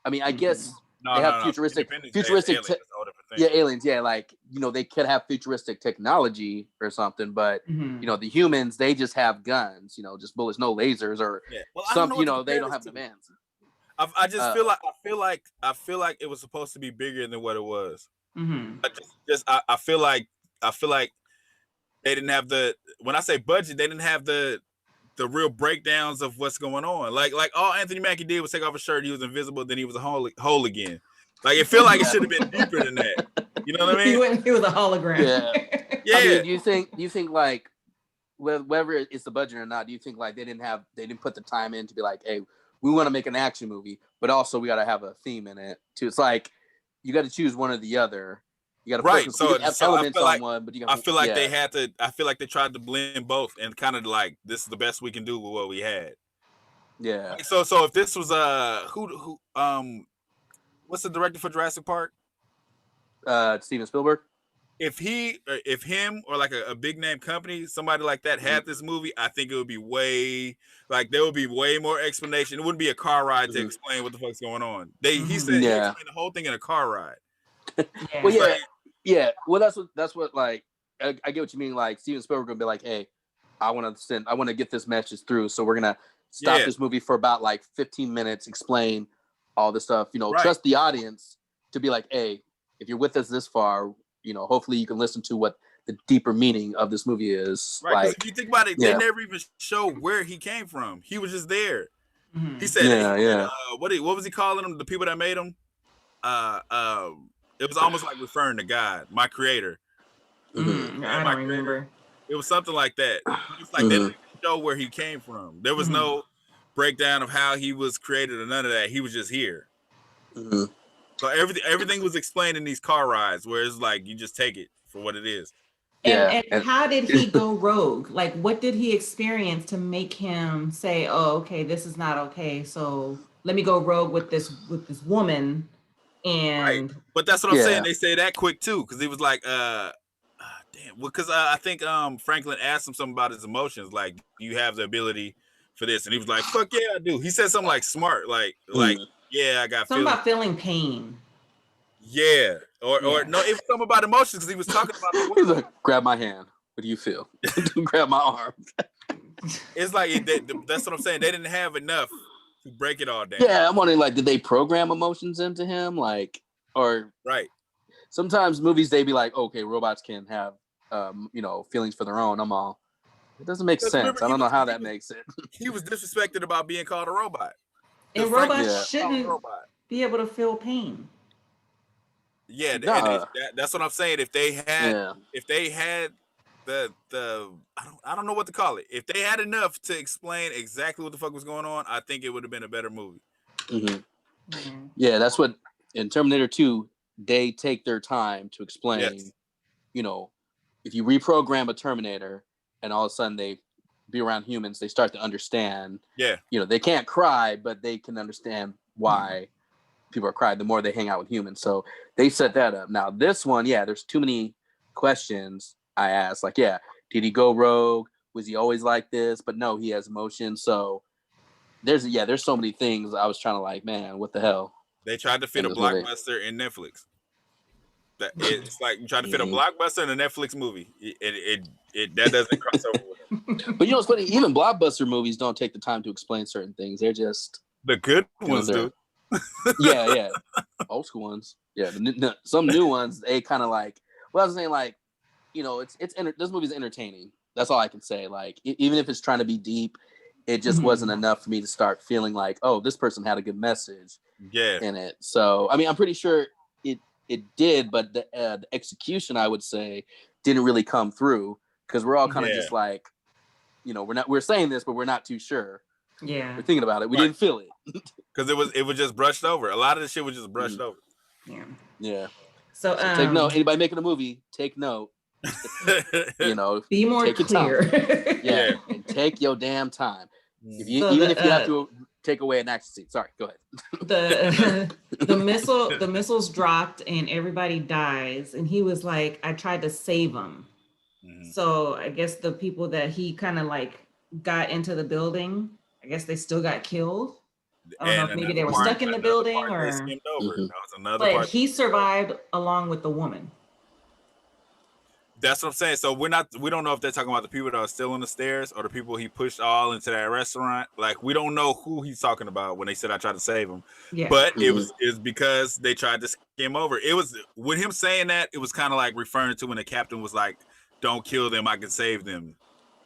I mean, I guess they have futuristic. Aliens. Yeah, like they could have futuristic technology or something, but the humans, they just have guns. Just bullets, no lasers or some. They don't have demands. I just feel like it was supposed to be bigger than what it was. I feel like they didn't have when I say budget, they didn't have the real breakdowns of what's going on. Like all Anthony Mackie did was take off his shirt, he was invisible, then he was a whole again. Like it feel like it should have been deeper than that. You know what I mean? He was a hologram. Yeah. I mean, do you think like whether it's the budget or not, do you think like they didn't put the time in to be like, hey, we want to make an action movie, but also we got to have a theme in it too. It's like you got to choose one or the other. You got to right. So elements on one, but I feel like they had to. I feel like they tried to blend both and kind of like this is the best we can do with what we had. Yeah. So if this was who what's the director for Jurassic Park? Steven Spielberg. If him or like a big name company, somebody like that had this movie, I think it would be there would be way more explanation. It wouldn't be a car ride to explain what the fuck's going on. He said he explained the whole thing in a car ride. Well, yeah. Well, that's what like I get what you mean. Like Steven Spielberg would be like, hey, I want to get this message through, so we're gonna stop this movie for about like 15 minutes, explain all this stuff. Trust the audience to be like, hey, if you're with us this far, hopefully you can listen to what the deeper meaning of this movie is. Right. Like, if you think about it, they never even show where he came from. He was just there. He said, what was he calling them? The people that made him? It was almost like referring to God, my creator. I don't remember. It was something like that. It's like they didn't show where he came from. There was no breakdown of how he was created or none of that. He was just here. Mhm. So everything was explained in these car rides, where it's like you just take it for what it is. And how did he go rogue? Like, what did he experience to make him say, "Oh, okay, this is not okay. So let me go rogue with this woman." And right. But that's what I'm saying. They say that quick too, because he was like, damn. Well, because I think Franklin asked him something about his emotions, like, "Do you have the ability for this?" And he was like, "Fuck yeah, I do." He said something like smart, like, yeah, I got something feelings. about feeling pain. Yeah, or no, it was something about emotions because he was talking about the He's like, grab my hand. What do you feel? Grab my arm. It's like that's what I'm saying. They didn't have enough to break it all down. Yeah, I'm wondering, like, did they program emotions into him, like, or right? Sometimes movies they be like, okay, robots can have, feelings for their own. I'm all, it doesn't make sense. Remember, I don't know how that makes it. He was disrespected about being called a robot. And robots shouldn't be able to feel pain. Yeah, and that's what I'm saying. If they had, the I don't know what to call it. If they had enough to explain exactly what the fuck was going on, I think it would have been a better movie. Mm-hmm. Yeah, that's what in Terminator 2 they take their time to explain. Yes. You know, if you reprogram a Terminator and all of a sudden they be around humans, they start to understand. Yeah. You know, they can't cry, but they can understand why people are crying the more they hang out with humans. So they set that up. Now this one, there's too many questions I asked. Like, did he go rogue? Was he always like this? But no, he has emotions. So there's so many things I was trying to like, man, what the hell? They tried to fit a blockbuster in Netflix. It's like you try to fit a blockbuster in a Netflix movie. That doesn't cross over with them. But it's funny, even blockbuster movies don't take the time to explain certain things. They're just the good ones do. yeah, old school ones. Yeah, some new ones they kind of like. Well, I was saying like, this movie's entertaining. That's all I can say. Like, even if it's trying to be deep, it just wasn't enough for me to start feeling like, oh, this person had a good message. In it. So I mean, I'm pretty sure it did, but the execution, I would say, didn't really come through because we're all kind of just like, we're saying this, but we're not too sure. Yeah, we're thinking about it. We didn't feel it because it was just brushed over. A lot of the shit was just brushed over. Yeah. So take note. Anybody making a movie, take note. Be more clear. And take your damn time. If you if you have to take away an action scene. Sorry, go ahead. The missiles dropped and everybody dies, and he was like, I tried to save them. So I guess the people that he kind of like got into the building, I guess they still got killed. I don't know if maybe they were stuck in the building or That was another but part. He survived along with the woman. That's what I'm saying. So we don't know if they're talking about the people that are still on the stairs or the people he pushed all into that restaurant. Like, we don't know who he's talking about when they said I tried to save him. Yeah. But it was because they tried to skim over. It was with him saying that, it was kind of like referring to when the captain was like, don't kill them, I can save them.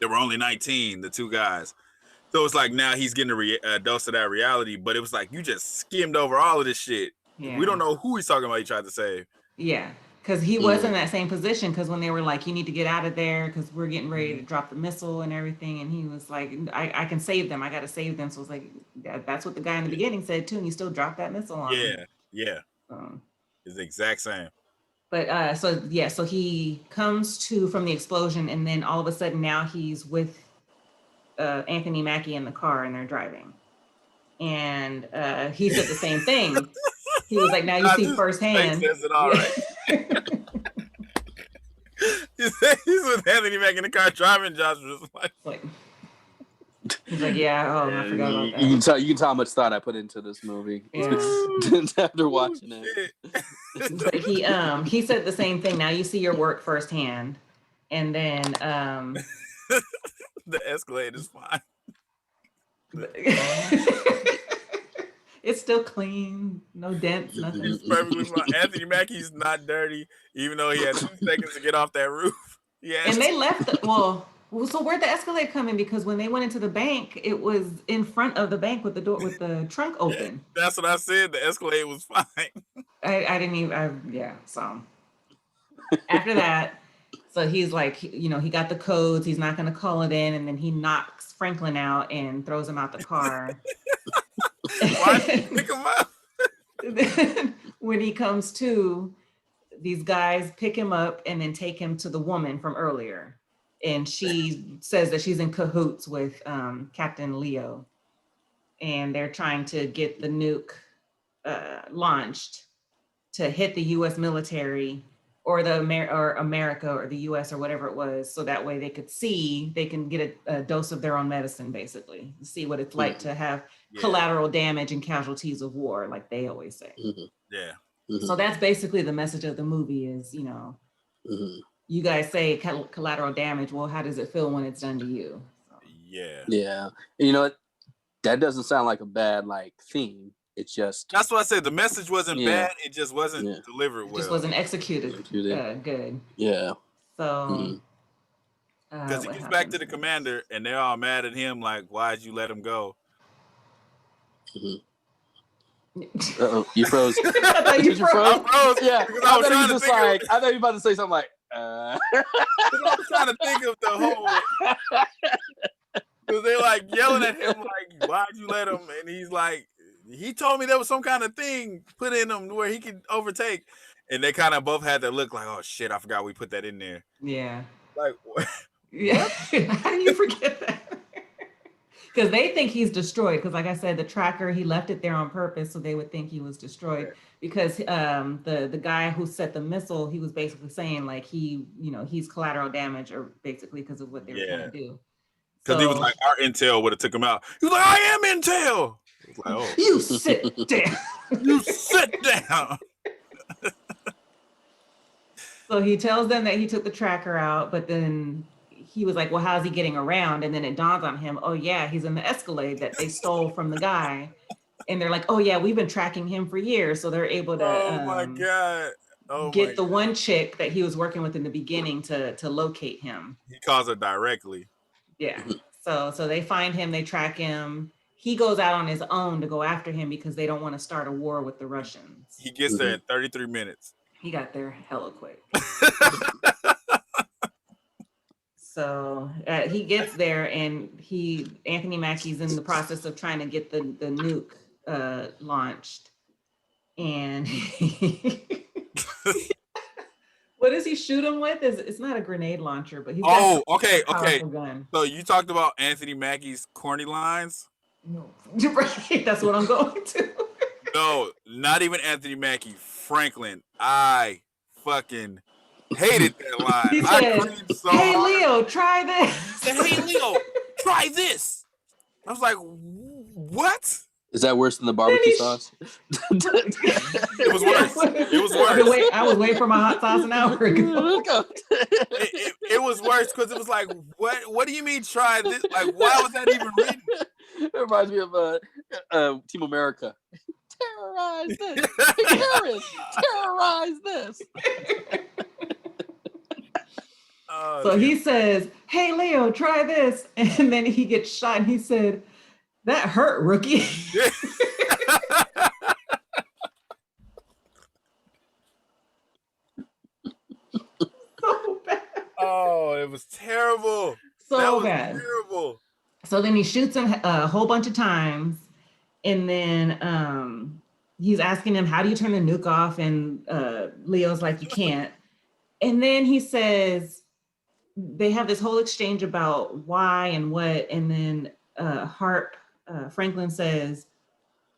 There were only 19, the two guys. So it's like now he's getting a dose of that reality, but it was like you just skimmed over all of this shit. Yeah. We don't know who he's talking about he tried to save. Yeah. Because he was in that same position, because when they were like, you need to get out of there because we're getting ready to drop the missile and everything. And he was like, I can save them. I got to save them. So it's like, that's what the guy in the beginning said too. And you still dropped that missile on him. Yeah. It's the exact same. But so he comes to from the explosion, and then all of a sudden now he's with Anthony Mackie in the car and they're driving. And he said the same thing. He was like, now you see firsthand. Says it all right. He's with Anthony Mackie in the car driving. Josh was like, he's like, I forgot about that. You can tell how much thought I put into this movie. After watching it. But he said the same thing. Now you see your work firsthand. And then the Escalade is fine. It's still clean, no dents, nothing. It's perfectly fine. Anthony Mackie's not dirty, even though he had 2 seconds to get off that roof. And they left. So where'd the Escalade come in? Because when they went into the bank, it was in front of the bank with the door, with the trunk open. That's what I said. The Escalade was fine. I didn't even. So after that, So he's like, you know, he got the codes. He's not going to call it in, and then he knocks Franklin out and throws him out the car. Why did you pick him up? Then when he comes to, these guys pick him up and then take him to the woman from earlier, and she says that she's in cahoots with Captain Leo, and they're trying to get the nuke launched to hit the U.S. military or America or the U.S. or whatever it was, so that way they can get a dose of their own medicine, basically, see what it's like to have collateral damage and casualties of war, like they always say. Yeah. So that's basically the message of the movie is, you know, you guys say collateral damage. Well, how does it feel when it's done to you? So. Yeah. Yeah. And you know what? That doesn't sound like a bad like theme. It's just that's what I said. The message wasn't bad. It just wasn't delivered well. It just wasn't executed. Good. Yeah. So because he gets back to the commander and they're all mad at him, like, why'd you let him go? Uh-oh, you froze. I thought you froze. I froze. Yeah. I was trying to think like, I thought you were about to say something like, I was trying to think of the whole. Because they're like yelling at him, like, why'd you let him? And he's like, he told me there was some kind of thing put in him where he could overtake. And they kind of both had that look like, oh shit, I forgot we put that in there. Yeah. Like, what? Yeah. How do you forget that? Because they think he's destroyed. Because like I said, the tracker, he left it there on purpose so they would think he was destroyed. Because the guy who set the missile, he was basically saying like he's collateral damage, or basically because of what they were trying to do. Because he was like, our intel would have took him out. He was like, I am intel. Like, oh. You sit down. You sit down. So he tells them that he took the tracker out, but then he was like, well, how's he getting around? And then it dawns on him, oh yeah, he's in the Escalade that they stole from the guy. And they're like, oh yeah, we've been tracking him for years. So they're able to get the one chick that he was working with in the beginning to locate him. He calls her directly. Yeah. So they find him, they track him. He goes out on his own to go after him because they don't want to start a war with the Russians. He gets there in 33 minutes. He got there hella quick. So he gets there, and Anthony Mackie's in the process of trying to get the nuke launched. And what does he shoot him with? It's not a grenade launcher, but he's got okay. gun. So you talked about Anthony Mackie's corny lines? No, right. That's what I'm going to. No, not even Anthony Mackie. Franklin. I fucking hated that line. He said, hey, Leo, try this. He said, hey, Leo, try this. I was like, what? Is that worse than the barbecue sauce? It was worse. It was worse. I was waiting for my hot sauce an hour ago. It was worse because it was like, what do you mean try this? Like, why was that even written? It reminds me of Team America. Terrorize this. Terrorists, terrorize this. So he says, hey, Leo, try this. And then he gets shot and he said, that hurt, rookie. So bad. Oh, it was terrible. So bad. Terrible. So then he shoots him a whole bunch of times. And then he's asking him, how do you turn the nuke off? And Leo's like, you can't. And then he says, they have this whole exchange about why and what. And then Franklin says,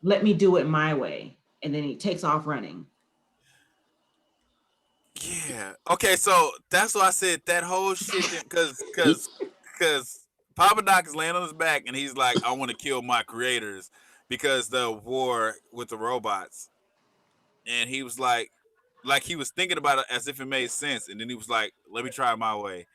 let me do it my way. And then he takes off running. Yeah. Okay, so that's why I said that whole shit, because Papa Doc is laying on his back and he's like, I want to kill my creators because the war with the robots. And he was like he was thinking about it as if it made sense. And then he was like, let me try it my way.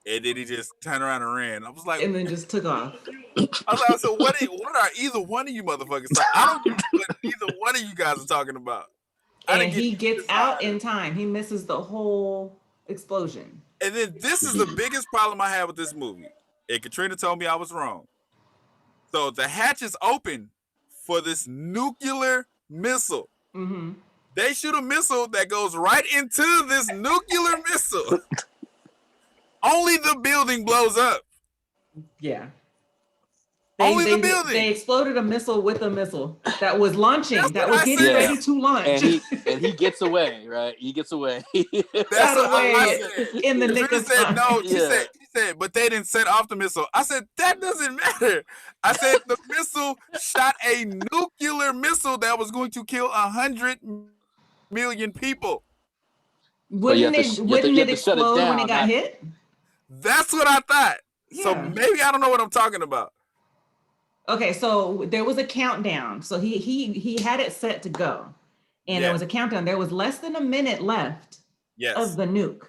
And then he just turned around and ran. I was like, and then just took off. I was like, so what are either one of you motherfuckers talking? I don't know what either one of you guys are talking about. And he gets out in time. He misses the whole explosion. And then this is the biggest problem I have with this movie. And Katrina told me I was wrong. So the hatch is open for this nuclear missile. Mm-hmm. They shoot a missile that goes right into this nuclear missile. Only the building blows up. Yeah. Only the building. They exploded a missile with a missile that was launching, That's that what was I getting said. ready to launch. And he gets away, right? He gets away. That's Got what I away said. in the nick Katrina of said time. no. Yeah. She said, but they didn't set off the missile. I said that doesn't matter. I said the missile shot a nuclear missile that was going to kill 100 million people. Wouldn't you it have to shut it explode when it down, got not- hit? That's what I thought. So Yeah. maybe I don't know what I'm talking about. Okay, so there was a countdown. So he had it set to go, and there was a countdown. There was less than a minute left Yes. of the nuke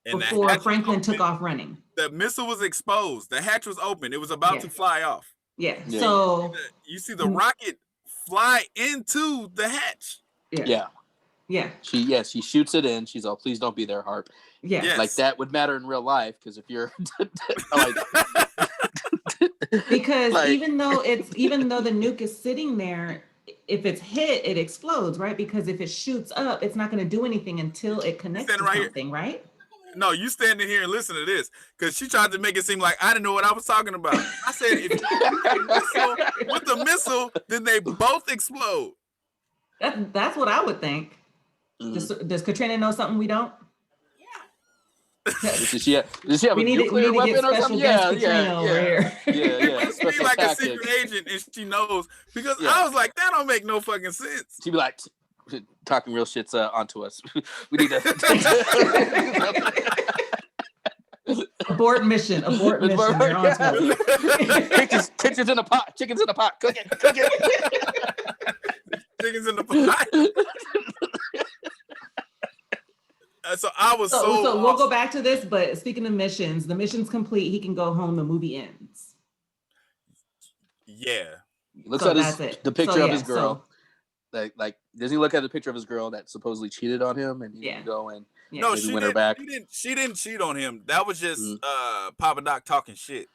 And the before hatch was Franklin took open. off running. The missile was exposed. The hatch was open. It was about to fly off. Yeah. Yeah. So You see the rocket fly into the hatch. Yeah. Yeah. She shoots it in. She's all, please don't be there, Harp. Yeah. Yes. Like that would matter in real life, because if you're like, Because Like- even though the nuke is sitting there, if it's hit, it explodes, right? Because if it shoots up, it's not going to do anything until it connects to standing right here. something, right? No, you standing here and listen to this, because she tried to make it seem like I didn't know what I was talking about. I said, if you with the missile, then they both explode. That's what I would think. Does Katrina know something we don't? does she have a We need nuclear to get weapon or special something? guest Yeah, Katrina over here. yeah. She be Special like a tactics. secret agent, and she knows, because Yeah. I was like, that don't make no fucking sense. She'd be like, talking real shit's onto us. We need to Abort mission. You're on to it. Kitchen's in a pot. Chicken's in a pot. Cook it. Chickens in the pot. So I was So we'll go back to this, but speaking of missions, the mission's complete. He can go home. The movie ends. Yeah. He looks So at that's it. the picture So, of yeah, his girl. Like, does he look at the picture of his girl that supposedly cheated on him, and he can go and Yeah. No, maybe she win her didn't, back? she didn't cheat on him. That was just Papa Doc talking shit.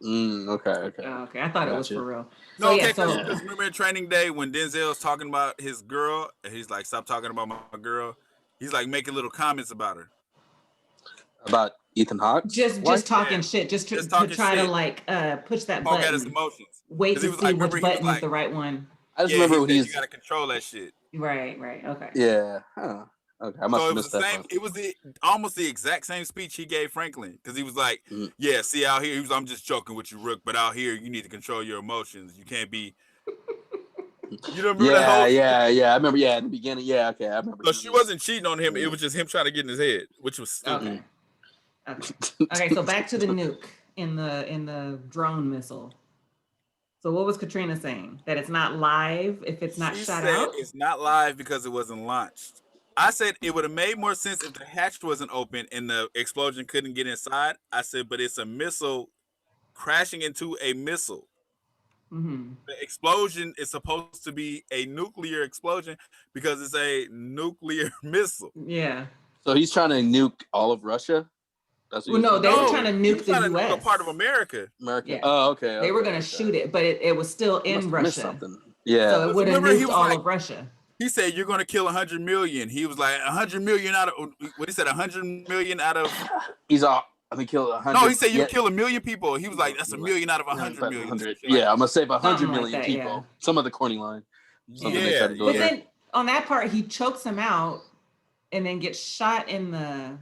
Okay. Okay, I thought it was Gotcha. for real. No, So okay, yeah, so because remember in Training Day when Denzel's talking about his girl, and he's like, stop talking about my girl. He's like making little comments about her. About Ethan Hawke? just talking shit, just to talking try to shit. like push that Poke at his button. emotions. Wait 'Cause to he was see like, which remember, he was button like- is the right one. I just Yeah, remember he when said, he's you gotta control that shit. Right. Okay. yeah. Huh. Okay, I must So have it was missed the that. same. Part. It was almost the exact same speech he gave Franklin, because he was like, Mm. "Yeah, see out here, he was, I'm just joking with you, Rook, but out here, you need to control your emotions. You can't be." You remember that whole? Yeah. I remember. Yeah, in the beginning. Yeah, okay, I remember. So she wasn't cheating on him. It was just him trying to get in his head, which was stupid. Okay. So back to the nuke in the drone missile. So what was Katrina saying? That it's not live if it's not She shot said out? it's not live because it wasn't launched. I said it would have made more sense if the hatch wasn't open and the explosion couldn't get inside. I said, but it's a missile crashing into a missile. Mm-hmm. The explosion is supposed to be a nuclear explosion because it's a nuclear missile. Yeah. So he's trying to nuke all of Russia. That's what Well, no, they were No, trying to he nuke was the trying to nuke U.S. a part of America. America. Yeah. Oh, okay. They were okay, going to okay. shoot it, but it was still Must in have missed Russia. something. Yeah. So it would have Remember, he nuked was all like- of Russia. He said you're going to kill 100 million. He was like 100 million out of what he said 100 million out of. He's all. I mean, kill 100. No, he said you kill 1 million people. He was like that's 1 million out of 100 million. 100. Shit like Yeah, I'm gonna save 100 Something like million that, people. yeah. Some of the corny line. Something they Yeah, tried to do But there. then on that part, he chokes him out and then gets shot in the.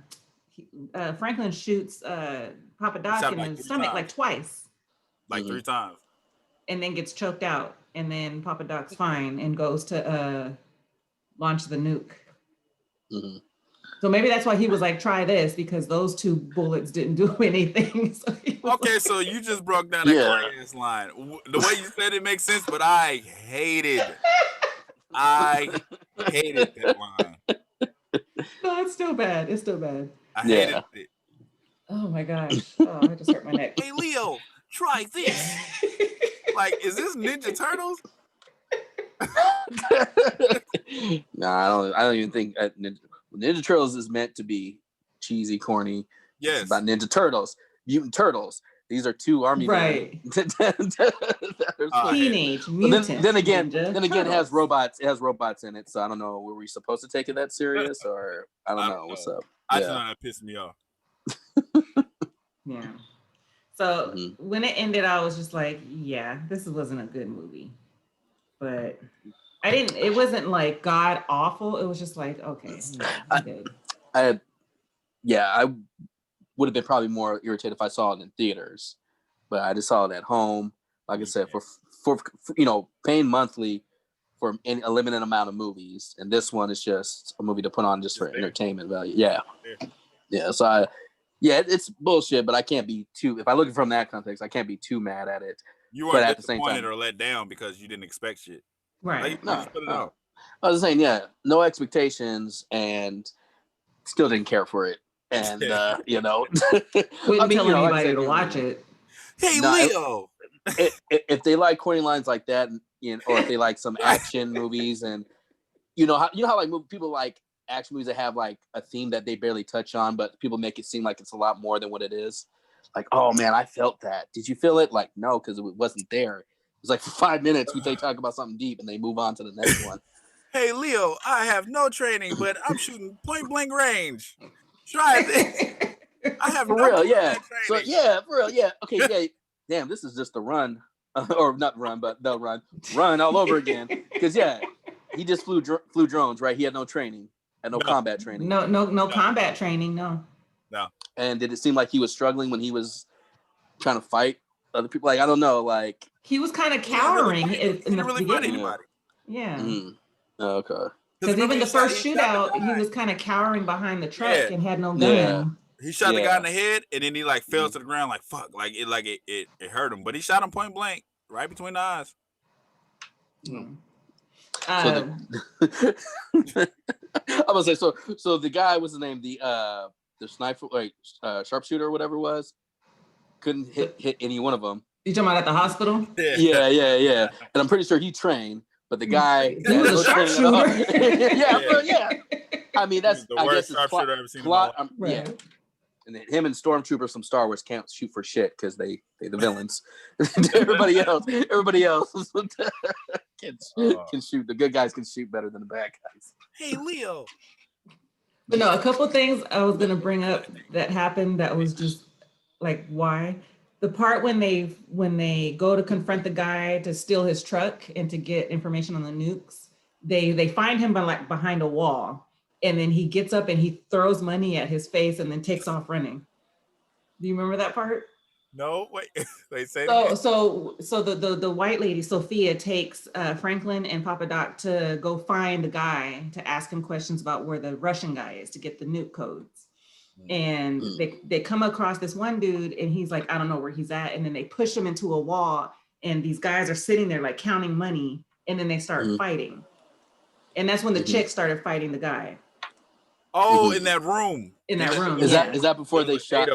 Franklin shoots Papa Doc shot in like the 3 stomach times. like twice, like 3 times. and then gets choked out. And then Papa Doc's fine and goes to launch the nuke. Mhm. So maybe that's why he was like, "Try this," because those 2 bullets didn't do anything. So he was Okay, like- so you just broke down that Yeah. corny ass line. The way you said it makes sense, but I hated that line. No, it's still bad. It's still bad. I hated Yeah. it. Oh my gosh! Oh, I just hurt my neck. Hey Leo, try this. Like, is this Ninja Turtles? Nah, I don't even think Ninja Turtles is meant to be cheesy, corny. Yes. It's about Ninja Turtles, Mutant Turtles. These are 2 army Right. men. That are Teenage But mutant. then again, Ninja it has Turtles. robots. It has robots in it. So I don't know. Were we supposed to take it that serious, or I don't know. What's up? I just Yeah. know that pissed me off. Yeah. So Mhm. when it ended, I was just like, yeah, this wasn't a good movie. But it wasn't like god awful. It was just like, okay, yeah, I'm good. I would have been probably more irritated if I saw it in theaters, but I just saw it at home. Like I said, for paying monthly for a limited amount of movies, and this one is just a movie to put on just for entertainment value. Yeah. So it's bullshit, but I can't be too. If I look from that context, I can't be too mad at it. You But weren't at the same disappointed time, or let down because you didn't expect shit. Right. Like, you just put it on. I was saying, no expectations, and still didn't care for it. And Wouldn't tell anybody to watch it. Hey, Leo. If they like corny lines like that, or if they like some action movies, and how like people like action movies that have like a theme that they barely touch on, but people make it seem like it's a lot more than what it is. Like, oh man, I felt that. Did you feel it? Like, no, because it wasn't there. It was like for 5 minutes they talk about something deep and they move on to the next one. Hey, Leo, I have no training, but I'm shooting point blank range. Try this. I have For no real, yeah. training. So for real, yeah. Okay, yeah. Damn, this is just the run, or not run, but the run all over again. Because he just flew drones, right? He had no training, and no combat training. No combat training, no. And did it seem like he was struggling when he was trying to fight other people? Like, I don't know, like he was kind of cowering in the beginning. Yeah. Okay. Because even the first shootout, he was kind of cowering behind the truck and had no gun. Yeah. He shot the guy in the head, and then he like fell to the ground, like fuck, like it hurt him. But he shot him point blank, right between the eyes. I'm gonna say so. The guy, what's his name? The sniper, sharpshooter, or whatever it was, couldn't hit any one of them. You talking about at the hospital? Yeah. And I'm pretty sure he trained, but the guy he was a sharpshooter. yeah. I mean, that's the worst sharpshooter I've ever seen in my life. Yeah. And then him and Stormtroopers from Star Wars can't shoot for shit because they the villains. everybody else can shoot. The good guys can shoot better than the bad guys. Hey, Leo. But no, a couple things I was gonna bring up that happened that was just like, why? The part when they go to confront the guy to steal his truck and to get information on the nukes, they find him behind a wall. And then he gets up and he throws money at his face and then takes off running. Do you remember that part? No, wait. Say so the white lady Sophia takes Franklin and Papa Doc to go find the guy to ask him questions about where the Russian guy is to get the nuke codes. And they come across this one dude and he's like, I don't know where he's at. And then they push him into a wall and these guys are sitting there like counting money and then they start fighting. And that's when the chick started fighting the guy. Oh, in that room. Is that before they shot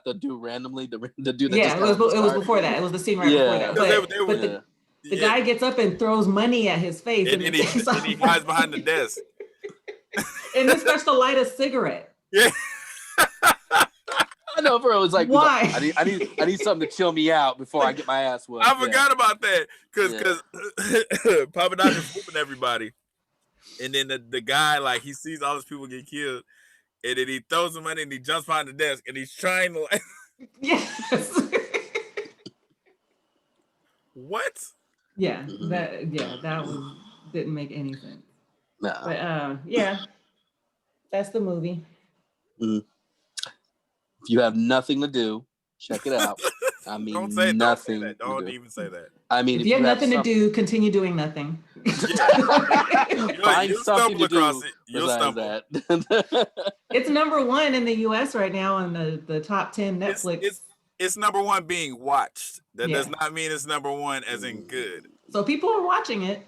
the dude randomly? The dude that it was before that. It was the scene right before that. But the guy gets up and throws money at his face, and he hides behind the desk. And then starts to light a cigarette. Yeah. I know, bro. It was like, why? I need something to chill me out before I get my ass whooped. I forgot about that because Papa Doc is whooping everybody. And then the guy, like, he sees all those people get killed, and then he throws the money and he jumps behind the desk and he's trying to like yes. What? Yeah, that didn't make any sense. No. But that's the movie. If you have nothing to do, check it out. I mean, don't say nothing. Don't even say that. I mean, if you have nothing to do, continue doing nothing. Find something to do. You'll stumble. It's number 1 in the U.S. right now on the top 10 Netflix. It's number 1 being watched. That does not mean it's number 1 as in good. So people are watching it.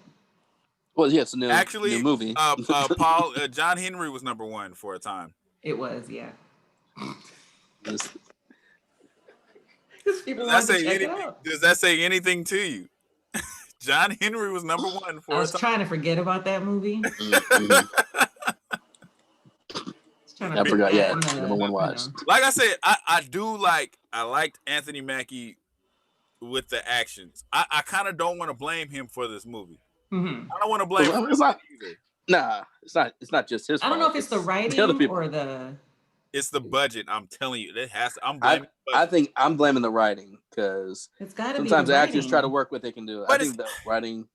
Well, yeah, it's a new movie. John Henry was number 1 for a time. It was, yeah. Does that say anything to you? John Henry was number 1 for I was trying to forget about that movie. I forgot, number 1 watched. Like I said, I liked Anthony Mackie with the actions. I kind of don't want to blame him for this movie. Mm-hmm. I don't want to blame him either. Nah, it's not just his fault. I don't know if it's the writing or the It's the budget. I'm telling you, it has. I'm I blaming. The budget. think I'm blaming the writing because It's got to be sometimes the the actors try to writing. work what they can do. But I think the writing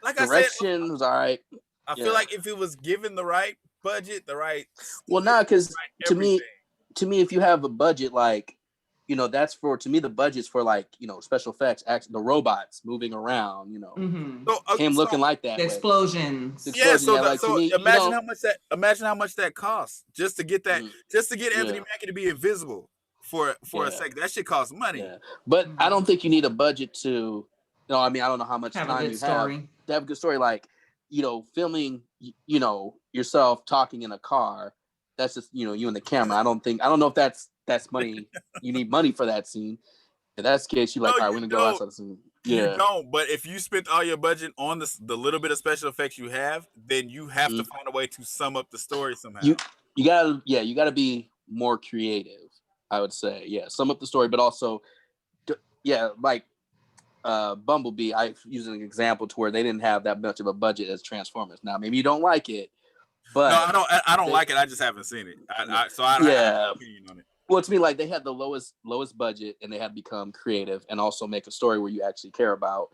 like I said, direction was all right. I feel like if it was given the right budget, the right. Well, not because right to me, everything. if you have a budget like, that's for, to me, the budget's for like, special effects, the robots moving around, Mhm. So, him looking like that. The explosions. Yeah, so yeah, like, to me, imagine how much that costs just to get that, just to get Anthony Yeah. Mackie to be invisible for a second. That shit costs money. Yeah. But I don't think you need a budget to, I mean, I don't know how much Have a time good you story. have to have a good story. Like, filming, yourself talking in a car. That's just, you and the camera. I don't know if that's money. You need money for that scene. If that's the case, you're like, all right, we're gonna go outside the scene. Yeah. You don't, but if you spent all your budget on the little bit of special effects you have, then you have to find a way to sum up the story somehow. You gotta be more creative, I would say. Yeah, sum up the story, but also, like Bumblebee, I use an example to where they didn't have that much of a budget as Transformers. Now, maybe you don't like it, but no, I don't like it. I just haven't seen it. So I don't have an opinion on it. Well, to me, like they had the lowest budget, and they had to become creative and also make a story where you actually care about,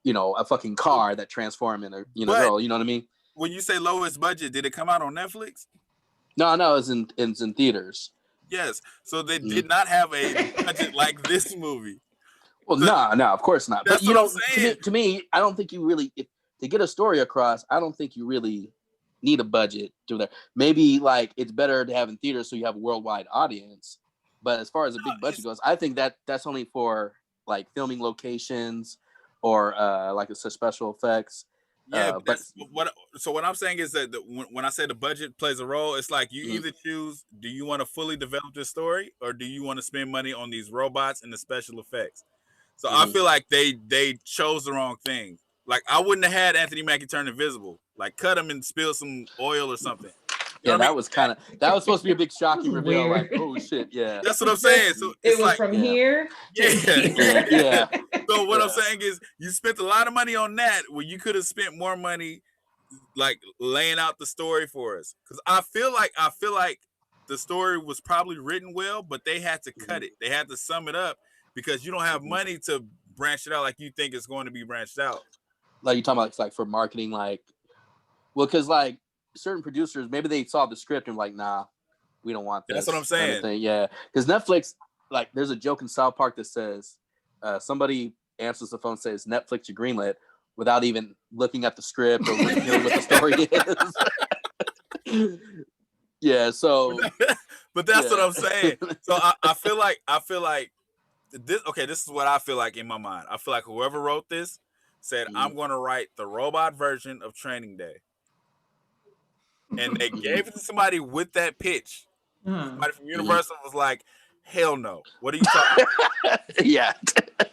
a fucking car that transformed in a girl. You know what I mean? When you say lowest budget, did it come out on Netflix? No, it's in theaters. Yes. So they did not have a budget like this movie. Well, no, of course not. That's But what I'm saying. To me, I don't think you really, to get a story across, I don't think you really need a budget to that. Maybe like it's better to have in theaters so you have a worldwide audience. But as far as a big budget goes, I think that's only for like filming locations or like it's special effects. Yeah, but what I'm saying is that when I say the budget plays a role, it's like you either choose: do you want to fully develop this story, or do you want to spend money on these robots and the special effects? So I feel like they chose the wrong thing. Like I wouldn't have had Anthony Mackie turn invisible. Like cut him and spill some oil or something. That was supposed to be a big shocking reveal. Like, oh shit, yeah. That's what I'm saying. So it was from here. Yeah. So what I'm saying is, you spent a lot of money on that, where you could have spent more money, like laying out the story for us. Because I feel like the story was probably written well, but they had to cut it. They had to sum it up because you don't have money to branch it out like you think it's going to be branched out. Like you're talking about, like for marketing, like, well, because like certain producers, maybe they saw the script and like, nah, we don't want this. That's what I'm saying. Kind of yeah, because Netflix, like, there's a joke in South Park that says somebody answers the phone and says Netflix you greenlit without even looking at the script or what the story is. Yeah, so but that's what I'm saying. So I feel like this. Okay, this is what I feel like in my mind. I feel like whoever wrote this said, I'm going to write the robot version of Training Day. And they gave it to somebody with that pitch. Somebody from Universal was like, hell no. What are you talking about? Yeah.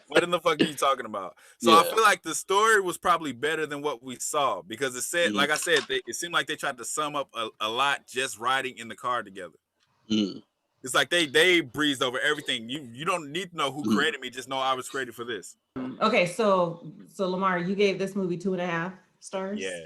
What in the fuck are you talking about? So I feel like the story was probably better than what we saw because it said, like I said, it seemed like they tried to sum up a lot just riding in the car together. It's like they breezed over everything. You don't need to know who created me. Just know I was created for this. Okay, so Lamar, you gave this movie 2.5 stars? Yeah.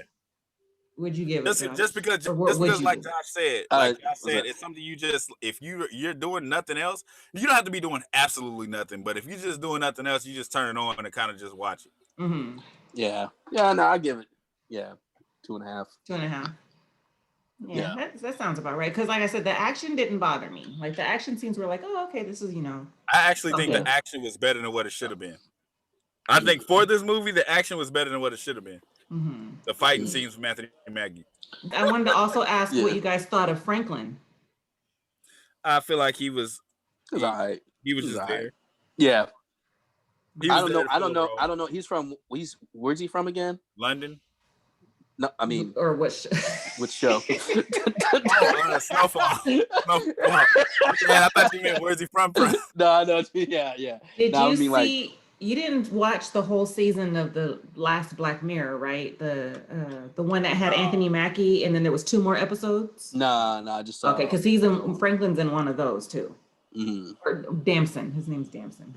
Would you give it? Just because like Josh said, it's something you just, if you're doing nothing else, you don't have to be doing absolutely nothing. But if you're just doing nothing else, you just turn it on and kind of just watch it. Mm-hmm. Yeah. No, I give it. Yeah, 2.5. 2.5. Yeah. That sounds about right. Because like I said, the action didn't bother me. Like the action scenes were like, oh, okay, this is I actually think the action was better than what it should have been. I think for this movie, the action was better than what it should have been. Mm-hmm. The fighting scenes from Anthony Mackie. I wanted to also ask what you guys thought of Franklin. I feel like he was all right. He was just there. Yeah. I don't know. Where's he from again? London. No, I mean, or what show? Snowfall. Man, I thought you meant where's he from? No, yeah. Did you see? You didn't watch the whole season of the last Black Mirror, right? The one that had Anthony Mackie, and then there was 2 more episodes. No, I just saw. Okay, because Franklin's in one of those too. Mm-hmm. Or Damson, his name's Damson.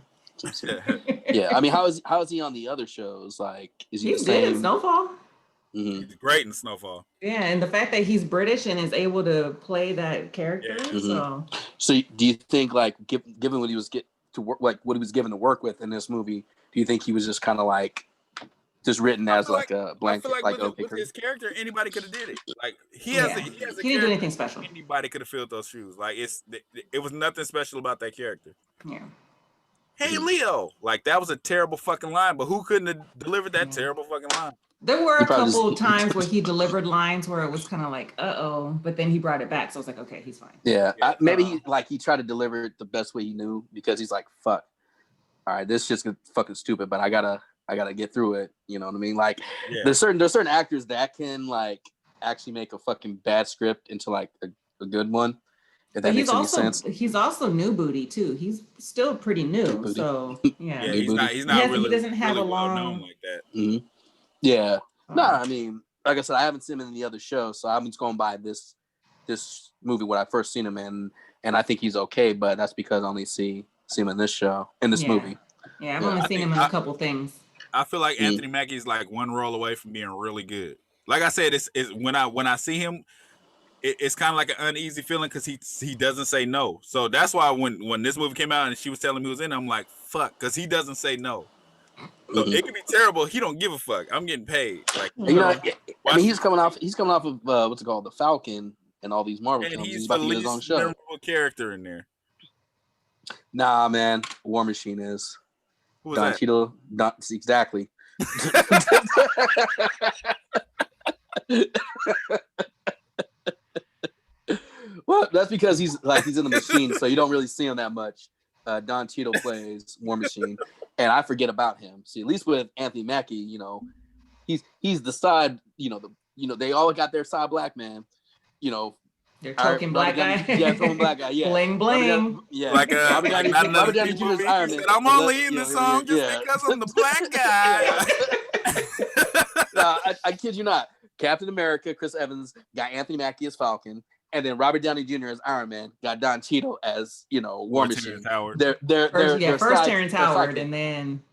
Yeah, I mean, how is he on the other shows? Like, is he He's the same? good in Snowfall. Mm-hmm. He's great in Snowfall. Yeah, and the fact that he's British and is able to play that character. Yeah. So So do you think, like, given what he was to work, like what he was given to work with in this movie, do you think he was just kind of like just written as like a blank, I feel like with his character, anybody could have did it. Like he yeah, has a he didn't do character, anything special. anybody could have filled those shoes. Like it was nothing special about that character. Yeah. Hey Leo, like that was a terrible fucking line, but who couldn't have delivered that terrible fucking line? There were He a probably couple just- times where he delivered lines where it was kind of like, but then he brought it back. So I was like, okay, he's fine. Yeah, maybe he tried to deliver it the best way he knew, because he's like, fuck, all right, this shit's fucking stupid, but I gotta get through it. You know what I mean? Like, there's certain actors that can like actually make a fucking bad script into like a good one. If that makes any sense. He's also new booty too. He's still pretty new. So yeah. Yeah, he's not really. He doesn't have really a long well known like that. Mm-hmm. Yeah. No, I mean, like I said, I haven't seen him in the other show, so I'm just going by this movie when I first seen him in, and I think he's okay, but that's because I only see him in this movie. Yeah, I've only seen him in a couple things. I feel like Anthony Mackie's like one role away from being really good. Like I said, it's when I see him, it's kind of like an uneasy feeling because he doesn't say no. So that's why when this movie came out and she was telling me he was in, I'm like, fuck, because he doesn't say no. So it could be terrible. He don't give a fuck. I'm getting paid. Like, I mean, he's coming off of what's it called, the Falcon, and all these Marvel films. He's about to get his own show. Memorable character in there. Nah, man, War Machine is. Who was Don that? Cheadle. Exactly. Well, that's because he's in the machine, so you don't really see him that much. Don Cheadle plays War Machine, and I forget about him. See, at least with Anthony Mackie, he's the side. They all got their side black man. Your token black guy. Yeah, token black guy. Yeah, bling bling. Yeah, like Robert Downey Jr.'s Iron Man. I'm only in the song just because I'm the black guy. No, I kid you not. Captain America, Chris Evans, got Anthony Mackie as Falcon, and then Robert Downey Jr. as Iron Man, got Don Cheadle as War Machine. Howard. They're First side, Terrence Howard, and then